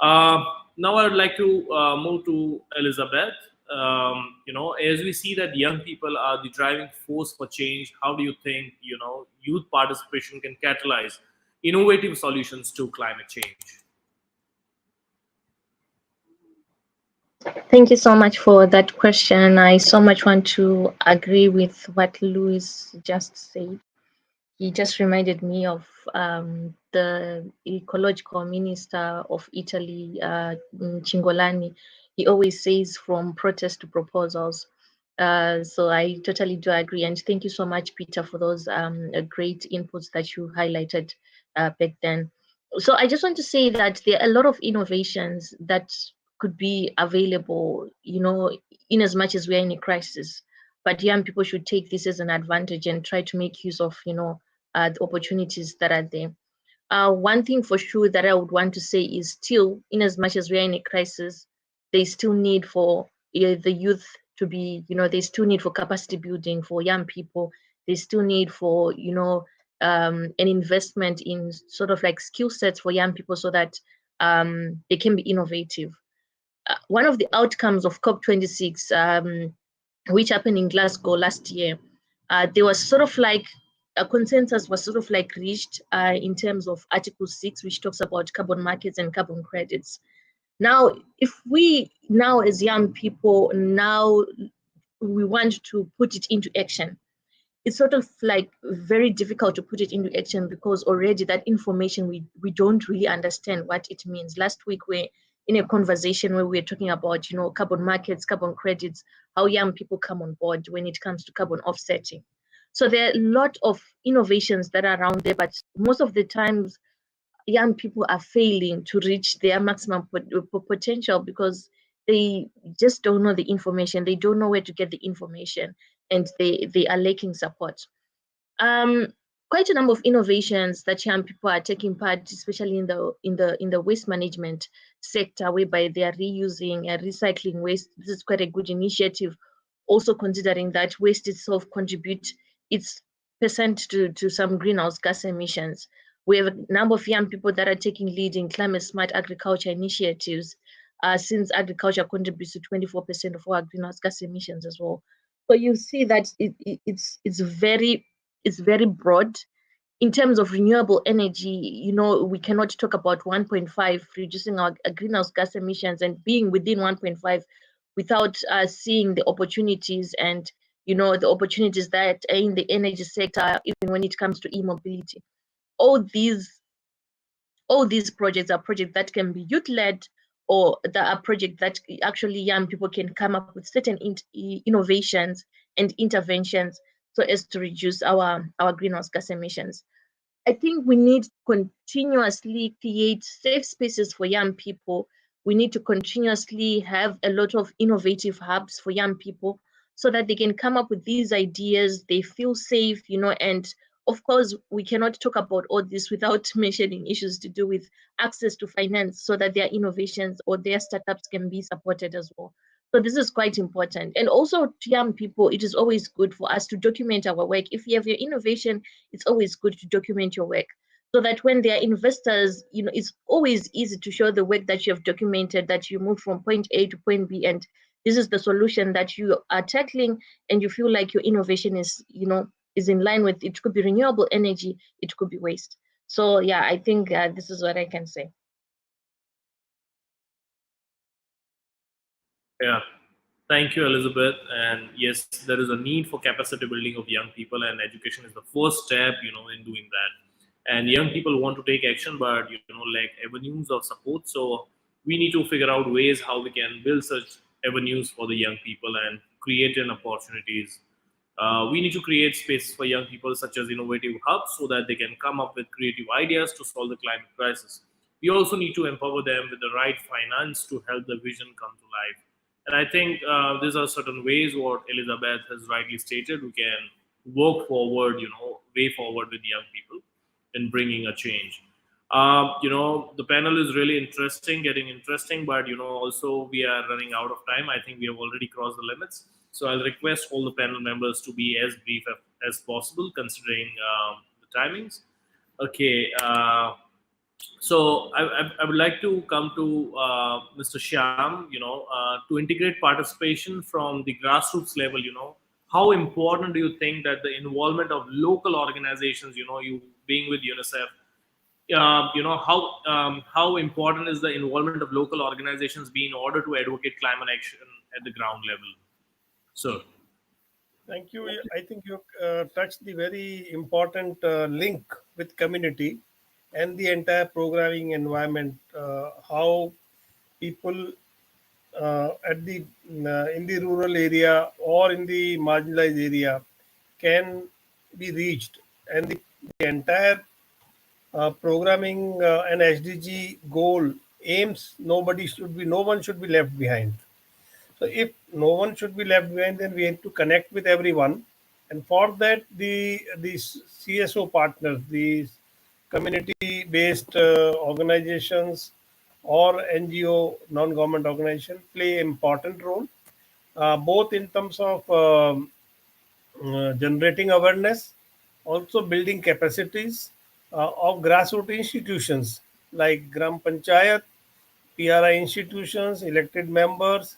uh, Now I would like to move to Elizabeth. As we see that young people are the driving force for change, how do you think, youth participation can catalyze innovative solutions to climate change? Thank you so much for that question. I so much want to agree with what Louis just said. He just reminded me of the ecological minister of Italy, Cingolani. He always says from protest to proposals. So I totally do agree. And thank you so much, Peter, for those great inputs that you highlighted back then. So I just want to say that there are a lot of innovations that could be available, in as much as we are in a crisis. But young people should take this as an advantage and try to make use of, the opportunities that are there. One thing for sure that I would want to say is still, in as much as we are in a crisis, there's still need for the youth to be, there's still need for capacity building for young people. There's still need for, an investment in sort of like skill sets for young people so that they can be innovative. One of the outcomes of COP26, which happened in Glasgow last year, there was sort of like a consensus was sort of like reached in terms of Article 6, which talks about carbon markets and carbon credits. Now, if we now as young people now we want to put it into action, it's sort of like very difficult to put it into action because already that information we don't really understand what it means. Last week we're in a conversation where we're talking about carbon markets, carbon credits, how young people come on board when it comes to carbon offsetting. So there are a lot of innovations that are around there, but most of the times young people are failing to reach their maximum potential because they just don't know the information, they don't know where to get the information, and they are lacking support. um, Quite a number of innovations that young people are taking part, especially in the waste management sector, whereby they are reusing and recycling waste. This is quite a good initiative. Also considering that waste itself contribute its percent to some greenhouse gas emissions. We have a number of young people that are taking lead in climate smart agriculture initiatives, since agriculture contributes to 24% of our greenhouse gas emissions as well. So you see that it's very broad. In terms of renewable energy, we cannot talk about 1.5 reducing our greenhouse gas emissions and being within 1.5 without seeing the opportunities and the opportunities that are in the energy sector, even when it comes to e-mobility. All these all these projects are projects that can be youth-led, or that are projects that actually young people can come up with certain innovations and interventions so as to reduce our greenhouse gas emissions. I think we need to continuously create safe spaces for young people. We need to continuously have a lot of innovative hubs for young people so that they can come up with these ideas, they feel safe, and of course, we cannot talk about all this without mentioning issues to do with access to finance so that their innovations or their startups can be supported as well. So this is quite important. And also to young people, it is always good for us to document our work. If you have your innovation, it's always good to document your work so that when there are investors, it's always easy to show the work that you have documented, that you moved from point A to point B, and this is the solution that you are tackling, and you feel like your innovation is in line with. It could be renewable energy, it could be waste. So yeah, I think this is what I can say. Yeah. Thank you, Elizabeth. And yes, there is a need for capacity building of young people, and education is the first step, in doing that. And young people want to take action, but lack avenues of support. So we need to figure out ways how we can build such avenues for the young people and create an opportunities. We need to create spaces for young people, such as innovative hubs, so that they can come up with creative ideas to solve the climate crisis. We also need to empower them with the right finance to help the vision come to life. And I think these are certain ways what Elizabeth has rightly stated. We can work forward, way forward with young people in bringing a change. The panel is really interesting, getting interesting, but also we are running out of time. I think we have already crossed the limits. So I'll request all the panel members to be as brief as possible, considering the timings. Okay. So I would like to come to Mr. Shyam, to integrate participation from the grassroots level, how important do you think that the involvement of local organizations, you being with UNICEF, how important is the involvement of local organizations be in order to advocate climate action at the ground level? So, Thank you. I think you touched the very important link with community and the entire programming environment. How people at the in the rural area or in the marginalized area can be reached, and the entire programming and SDG goal aims, no one should be left behind. So if no one should be left behind, then we have to connect with everyone, and for that the CSO partners, these community-based organizations or NGO, non-government organization, play important role, both in terms of generating awareness, also building capacities of grassroots institutions like Gram Panchayat, PRI institutions, elected members.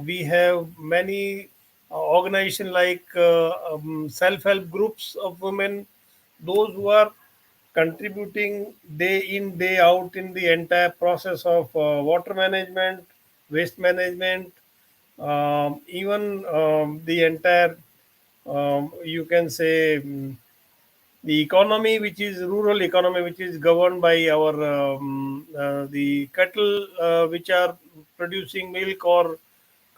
We have many organizations like self-help groups of women, those who are contributing day in, day out in the entire process of water management, waste management, even the entire, you can say, the economy, which is rural economy, which is governed by our the cattle which are producing milk or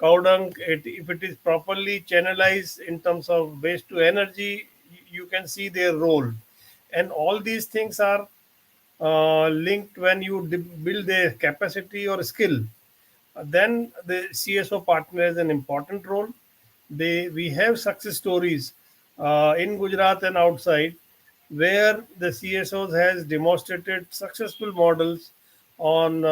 cow dung. If it is properly channelized in terms of waste to energy, you can see their role, and all these things are linked when you build their capacity or skill. Then the CSO partner has an important role. We have success stories in Gujarat and outside, where the CSOs has demonstrated successful models on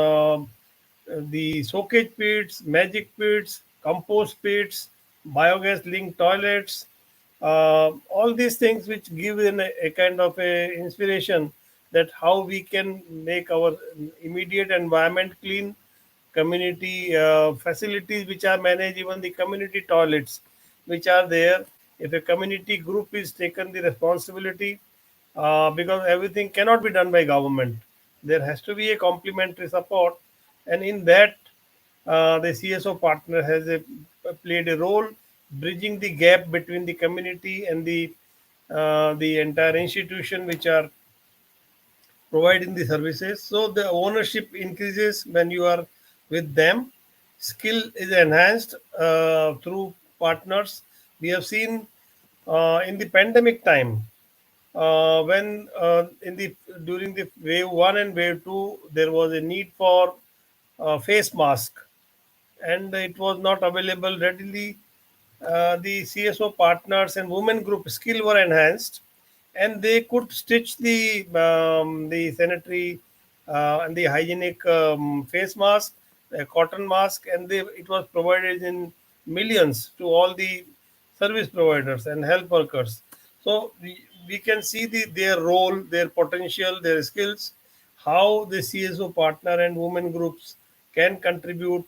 the soakage pits, magic pits, compost pits, biogas linked toilets, all these things which give a kind of a inspiration that how we can make our immediate environment clean, community facilities which are managed, even the community toilets which are there. If a community group is taken the responsibility, because everything cannot be done by government, there has to be a complementary support, and in that the CSO partner has played a role bridging the gap between the community and the entire institution which are providing the services. So the ownership increases when you are with them. Skill is enhanced through partners. We have seen in the pandemic time, when in the during the wave one and wave two, there was a need for face mask, and it was not available readily. The CSO partners and women group skill were enhanced, and they could stitch the sanitary and the hygienic face mask, a cotton mask, and it was provided in millions to all the service providers and health workers. So we can see their role, their potential, their skills, how the CSO partner and women groups can contribute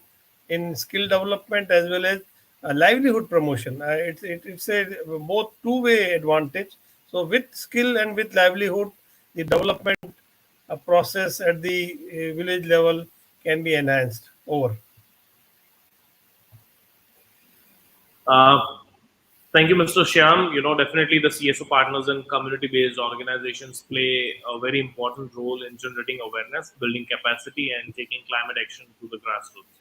in skill development as well as livelihood promotion. It's a both two-way advantage. So with skill and with livelihood, the development process at the village level can be enhanced. Over. Uh, Thank you, Mr. Shyam. Definitely the CSO partners and community-based organizations play a very important role in generating awareness, building capacity, and taking climate action to the grassroots.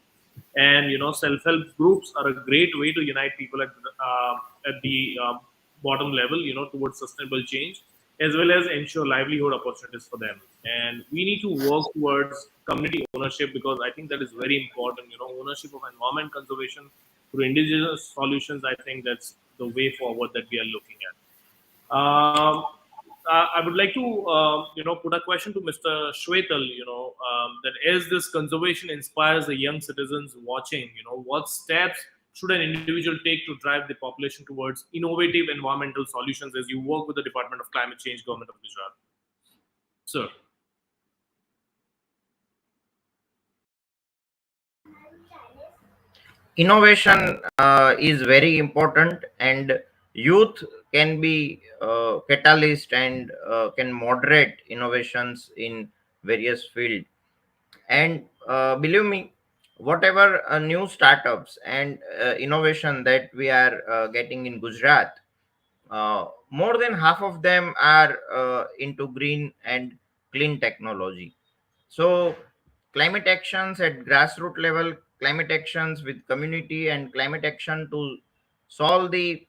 And self-help groups are a great way to unite people at the bottom level, towards sustainable change, as well as ensure livelihood opportunities for them. And we need to work towards community ownership, because I think that is very important. Ownership of environment conservation through indigenous solutions. I think that's the way forward that we are looking at. I would like to, put a question to Mr. Shwetal. That as this conservation inspires the young citizens watching, what steps should an individual take to drive the population towards innovative environmental solutions as you work with the Department of Climate Change, Government of Gujarat, sir? Innovation is very important, and youth can be catalyst and can moderate innovations in various fields. And believe me, whatever new startups and innovation that we are getting in Gujarat, more than half of them are into green and clean technology. So climate actions at grassroots level, climate actions with community, and climate action to solve the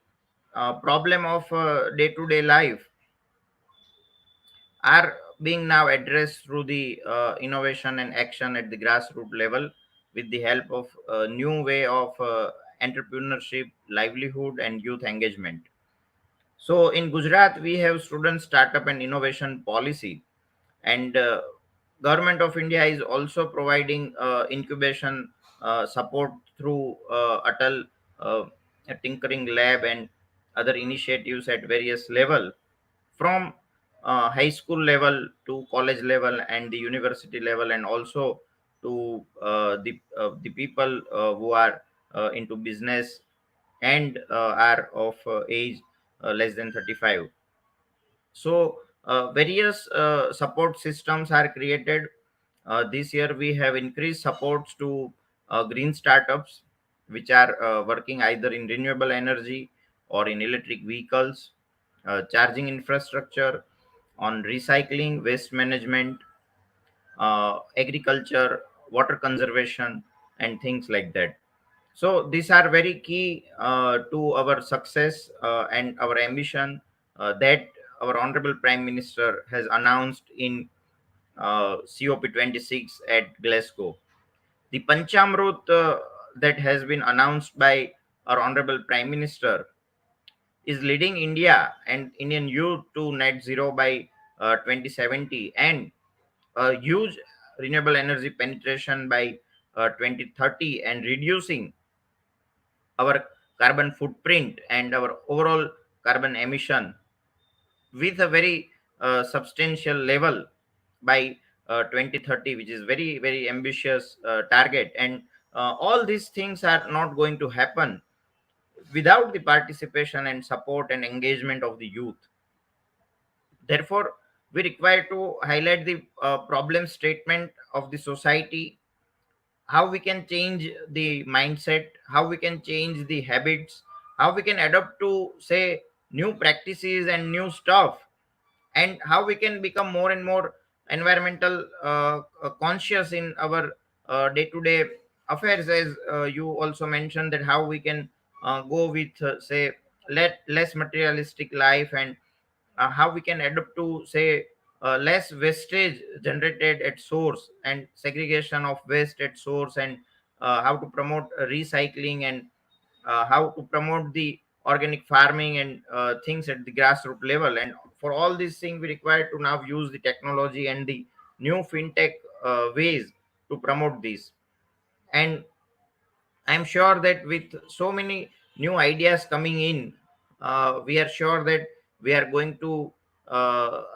problem of day-to-day life are being now addressed through the innovation and action at the grassroots level with the help of a new way of entrepreneurship, livelihood, and youth engagement. So in Gujarat, we have student startup and innovation policy, and government of India is also providing incubation support through Atal uh, Tinkering Lab and other initiatives at various level, from high school level to college level and the university level, and also to the people who are into business and are of age less than 35. So various support systems are created. This year we have increased supports to green startups which are working either in renewable energy or in electric vehicles, charging infrastructure, on recycling, waste management, agriculture, water conservation, and things like that. So these are very key to our success and our ambition that our Honorable Prime Minister has announced in COP26 at Glasgow. The Panchamrut that has been announced by our Honorable Prime Minister is leading India and Indian youth to net zero by 2070, and a huge renewable energy penetration by 2030, and reducing our carbon footprint and our overall carbon emission with a very substantial level by 2030, which is very very ambitious target. And all these things are not going to happen without the participation and support and engagement of the youth. Therefore, we require to highlight the problem statement of the society, how we can change the mindset, how we can change the habits, how we can adapt to say new practices and new stuff, and how we can become more and more environmental conscious in our day-to-day affairs, as you also mentioned that how we can go with say less materialistic life, and how we can adapt to say less wastage generated at source and segregation of waste at source, and how to promote recycling, and how to promote the organic farming and things at the grassroots level. And for all these things we require to now use the technology and the new fintech ways to promote this. And I'm sure that with so many new ideas coming in, we are sure that we are going to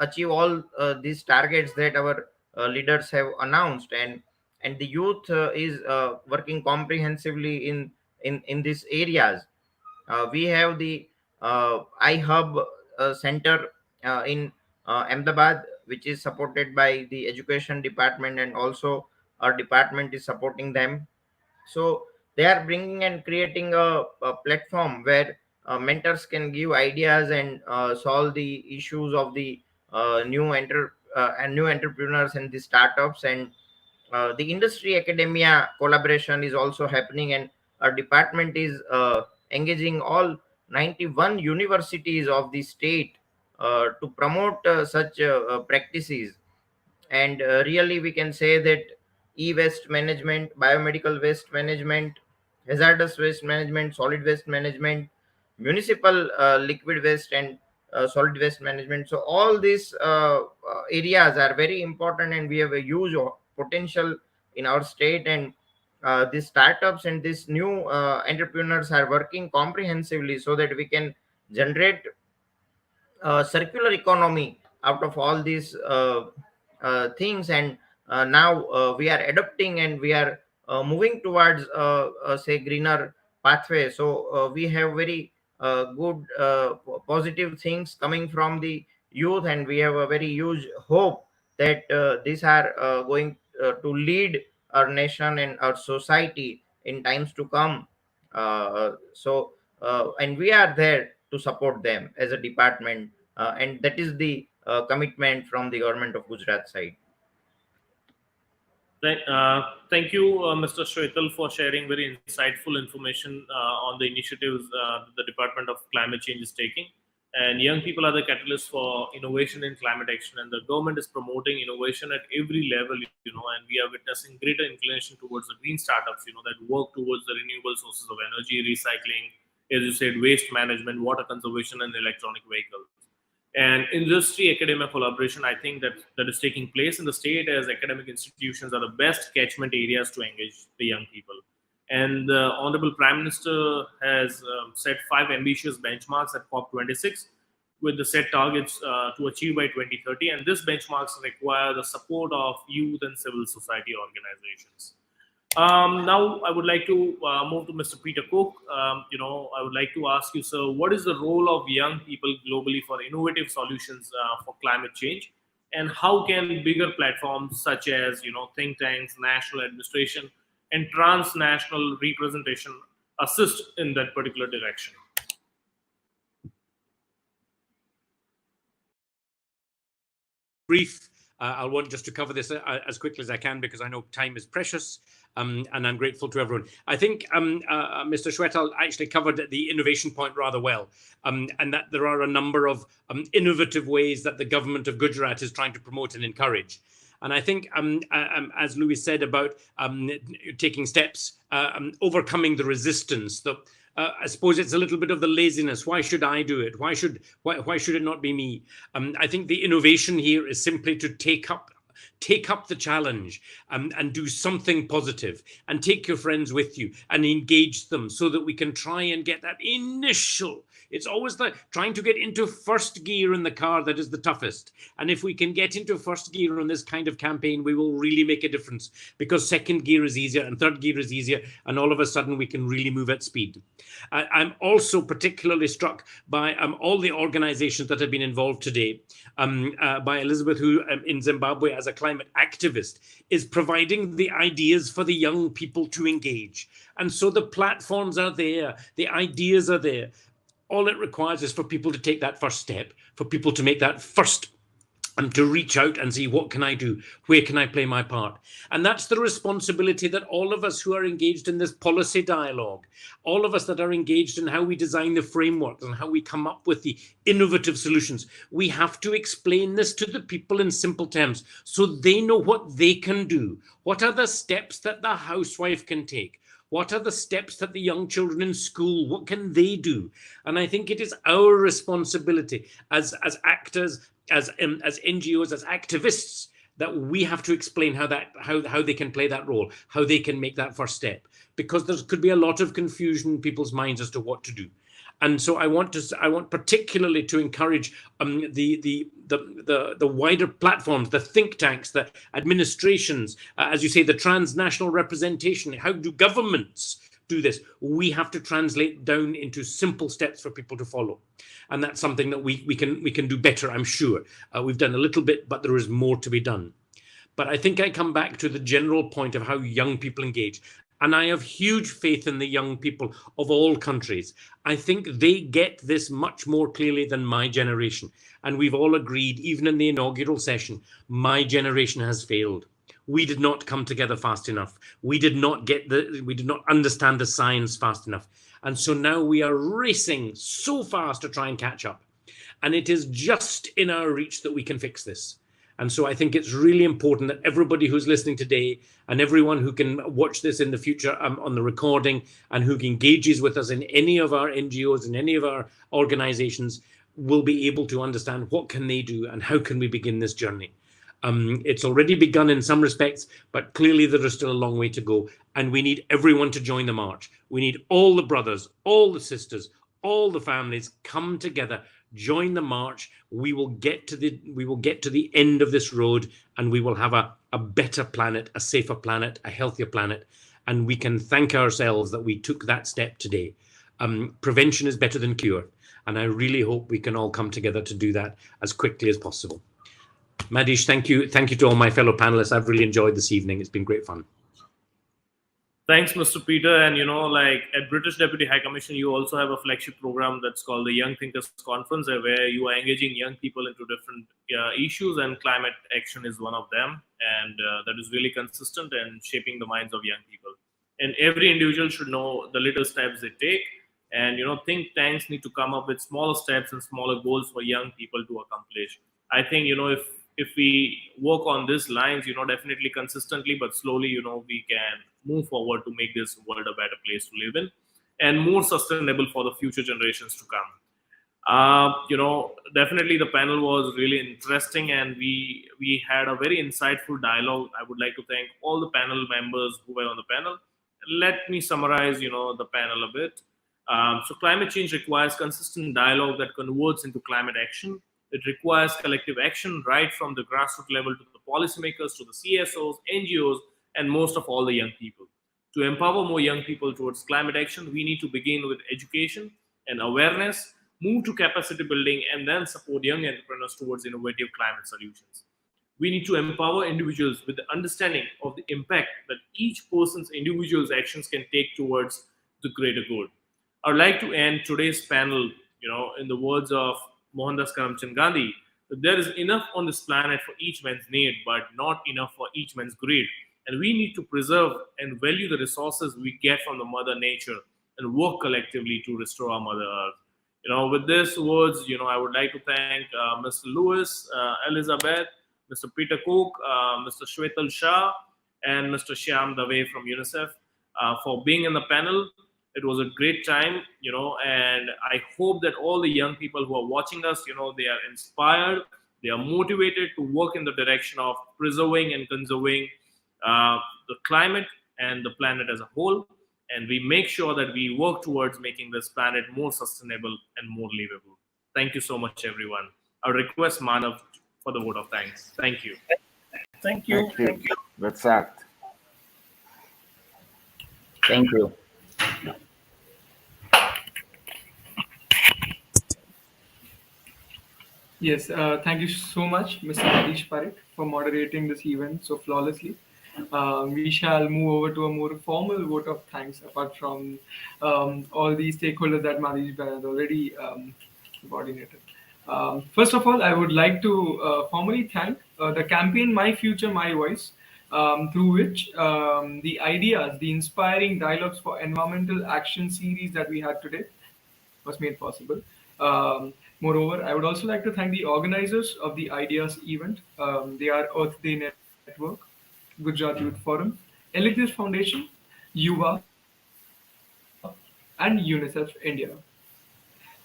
achieve all these targets that our leaders have announced. And the youth is working comprehensively in these areas. We have the iHub center in Ahmedabad, which is supported by the education department, and also our department is supporting them. So they are bringing and creating a platform where mentors can give ideas and solve the issues of the new entrepreneurs and the startups. And the industry academia collaboration is also happening, and our department is engaging all 91 universities of the state to promote such practices. And really we can say that e-waste management, biomedical waste management, hazardous waste management, solid waste management, municipal liquid waste, and solid waste management, so all these areas are very important, and we have a huge potential in our state. And these startups and these new entrepreneurs are working comprehensively so that we can generate circular economy out of all these things. And now we are adopting, and we are moving towards say greener pathway. So we have very good positive things coming from the youth, and we have a very huge hope that these are going to lead our nation and our society in times to come. And we are there to support them as a department, and that is the commitment from the government of Gujarat side. Thank you, Mr. Shwetal, for sharing very insightful information on the initiatives the Department of Climate Change is taking. And young people are the catalyst for innovation in climate action, and the government is promoting innovation at every level, and we are witnessing greater inclination towards the green startups, that work towards the renewable sources of energy, recycling, as you said, waste management, water conservation, and electronic vehicles. And industry academia collaboration, I think that is taking place in the state, as academic institutions are the best catchment areas to engage the young people. And the honorable prime minister has set 5 ambitious benchmarks at COP26, with the set targets to achieve by 2030. And these benchmarks require the support of youth and civil society organizations. Now, I would like to move to Mr. Peter Cook. I would like to ask you, sir, what is the role of young people globally for innovative solutions for climate change, and how can bigger platforms such as think tanks, national administration, and transnational representation assist in that particular direction? Brief. I'll want just to cover this as quickly as I can because I know time is precious, and I'm grateful to everyone. I think Mr. Shwetal actually covered the innovation point rather well, and that there are a number of innovative ways that the government of Gujarat is trying to promote and encourage. And I think, as Louis said about taking steps, overcoming the resistance, I suppose it's a little bit of the laziness. Why should I do it? Why should it not be me? I think the innovation here is simply to take up the challenge, and do something positive, and take your friends with you and engage them so that we can try and get that initial. It's always like trying to get into first gear in the car that is the toughest. And if we can get into first gear on this kind of campaign, we will really make a difference, because second gear is easier and third gear is easier. And all of a sudden we can really move at speed. I'm also particularly struck by all the organizations that have been involved today, by Elizabeth, who in Zimbabwe as a climate activist is providing the ideas for the young people to engage. And so the platforms are there, the ideas are there. All it requires is for people to take that first step, for people to make that first, to reach out and see, what can I do? Where can I play my part? And that's the responsibility that all of us who are engaged in this policy dialogue, all of us that are engaged in how we design the frameworks and how we come up with the innovative solutions, we have to explain this to the people in simple terms so they know what they can do. What are the steps that the housewife can take? What are the steps that the young children in school, what can they do? And I think it is our responsibility as actors, as NGOs, as activists, that we have to explain how they can play that role, how they can make that first step, because there could be a lot of confusion in people's minds as to what to do. And so I want particularly to encourage the wider platforms, the think tanks, the administrations, as you say, the transnational representation. How do governments do this? We have to translate down into simple steps for people to follow, and that's something that we can do better. I'm sure we've done a little bit, but there is more to be done. But I think I come back to the general point of how young people engage. And I have huge faith in the young people of all countries. I think they get this much more clearly than my generation. And we've all agreed, even in the inaugural session, my generation has failed. We did not come together fast enough. We did not understand the science fast enough. And so now we are racing so fast to try and catch up. And it is just in our reach that we can fix this. And so I think it's really important that everybody who's listening today, and everyone who can watch this in the future on the recording, and who engages with us in any of our NGOs and any of our organizations, will be able to understand what can they do and how can we begin this journey. It's already begun in some respects, but clearly there is still a long way to go. And we need everyone to join the march. We need all the brothers, all the sisters, all the families come together, join the march. We will get to the end of this road, and we will have a better planet, a safer planet, a healthier planet. And we can thank ourselves that we took that step today. Prevention is better than cure. And I really hope we can all come together to do that as quickly as possible. Madish, thank you. Thank you to all my fellow panelists. I've really enjoyed this evening. It's been great fun. Thanks, Mr. Peter. And, like at British Deputy High Commission, you also have a flagship program that's called the Young Thinkers Conference, where you are engaging young people into different issues, and climate action is one of them. And that is really consistent and shaping the minds of young people. And every individual should know the little steps they take And think tanks need to come up with smaller steps and smaller goals for young people to accomplish. I think if we work on these lines, definitely consistently but slowly, we can move forward to make this world a better place to live in and more sustainable for the future generations to come. Definitely the panel was really interesting, and we had a very insightful dialogue. I would like to thank all the panel members who were on the panel. Let me summarize, the panel a bit. So climate change requires consistent dialogue that converts into climate action. It requires collective action right from the grassroots level to the policymakers, to the CSOs, NGOs, and most of all the young people. To empower more young people towards climate action, we need to begin with education and awareness, move to capacity building, and then support young entrepreneurs towards innovative climate solutions. We need to empower individuals with the understanding of the impact that each person's individual's actions can take towards the greater good. I would like to end today's panel, in the words of Mohandas Karamchand Gandhi, that there is enough on this planet for each man's need, but not enough for each man's greed. And we need to preserve and value the resources we get from the Mother Nature and work collectively to restore our Mother Earth. With these words, I would like to thank Mr. Lewis, Elizabeth, Mr. Peter Cook, Mr. Shwetal Shah, and Mr. Shyam Dave from UNICEF for being in the panel. It was a great time, and I hope that all the young people who are watching us, they are inspired, they are motivated to work in the direction of preserving and conserving the climate and the planet as a whole. And we make sure that we work towards making this planet more sustainable and more livable. Thank you so much, everyone. I would request Manav for the vote of thanks. Thank you. Thank you. Thank you. Let's act. Thank you. Yes, thank you so much, Mr. Harish Parekh, for moderating this event so flawlessly. We shall move over to a more formal vote of thanks, apart from all the stakeholders that Manish has already coordinated. First of all, I would like to formally thank the campaign My Future, My Voice, through which the ideas, the inspiring dialogues for environmental action series that we had today was made possible. Moreover, I would also like to thank the organizers of the Ideas event. They are Earth Day Network, Gujarat Youth Forum, Elegis Foundation, Yuva, and UNICEF India.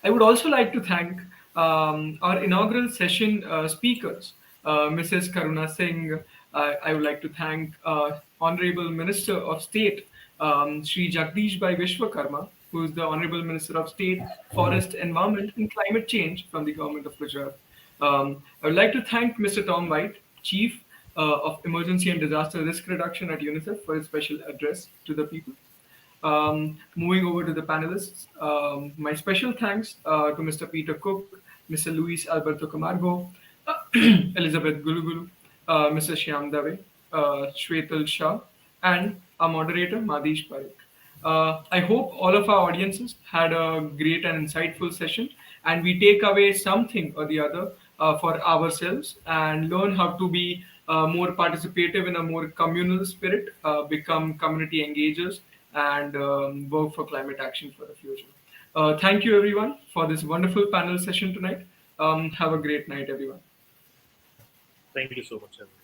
I would also like to thank our inaugural session speakers, Mrs. Karuna Singh. I would like to thank Honorable Minister of State, Sri Jagdish Bhai Vishwakarma, who is the Honorable Minister of State, Forest, Environment and Climate Change from the Government of Gujarat. I would like to thank Mr. Tom White, Chief of Emergency and Disaster Risk Reduction at UNICEF, for his special address to the people. Moving over to the panelists, my special thanks to Mr. Peter Cook, Mr. Luis Alberto Camargo, Elizabeth Gulugulu, Mr. Shyam Dave, Shwetal Shah, and our moderator, Madish Parekh. I hope all of our audiences had a great and insightful session, and we take away something or the other for ourselves and learn how to be more participative in a more communal spirit, become community engagers, and work for climate action for the future. Thank you, everyone, for this wonderful panel session tonight. Have a great night, everyone. Thank you so much, everyone.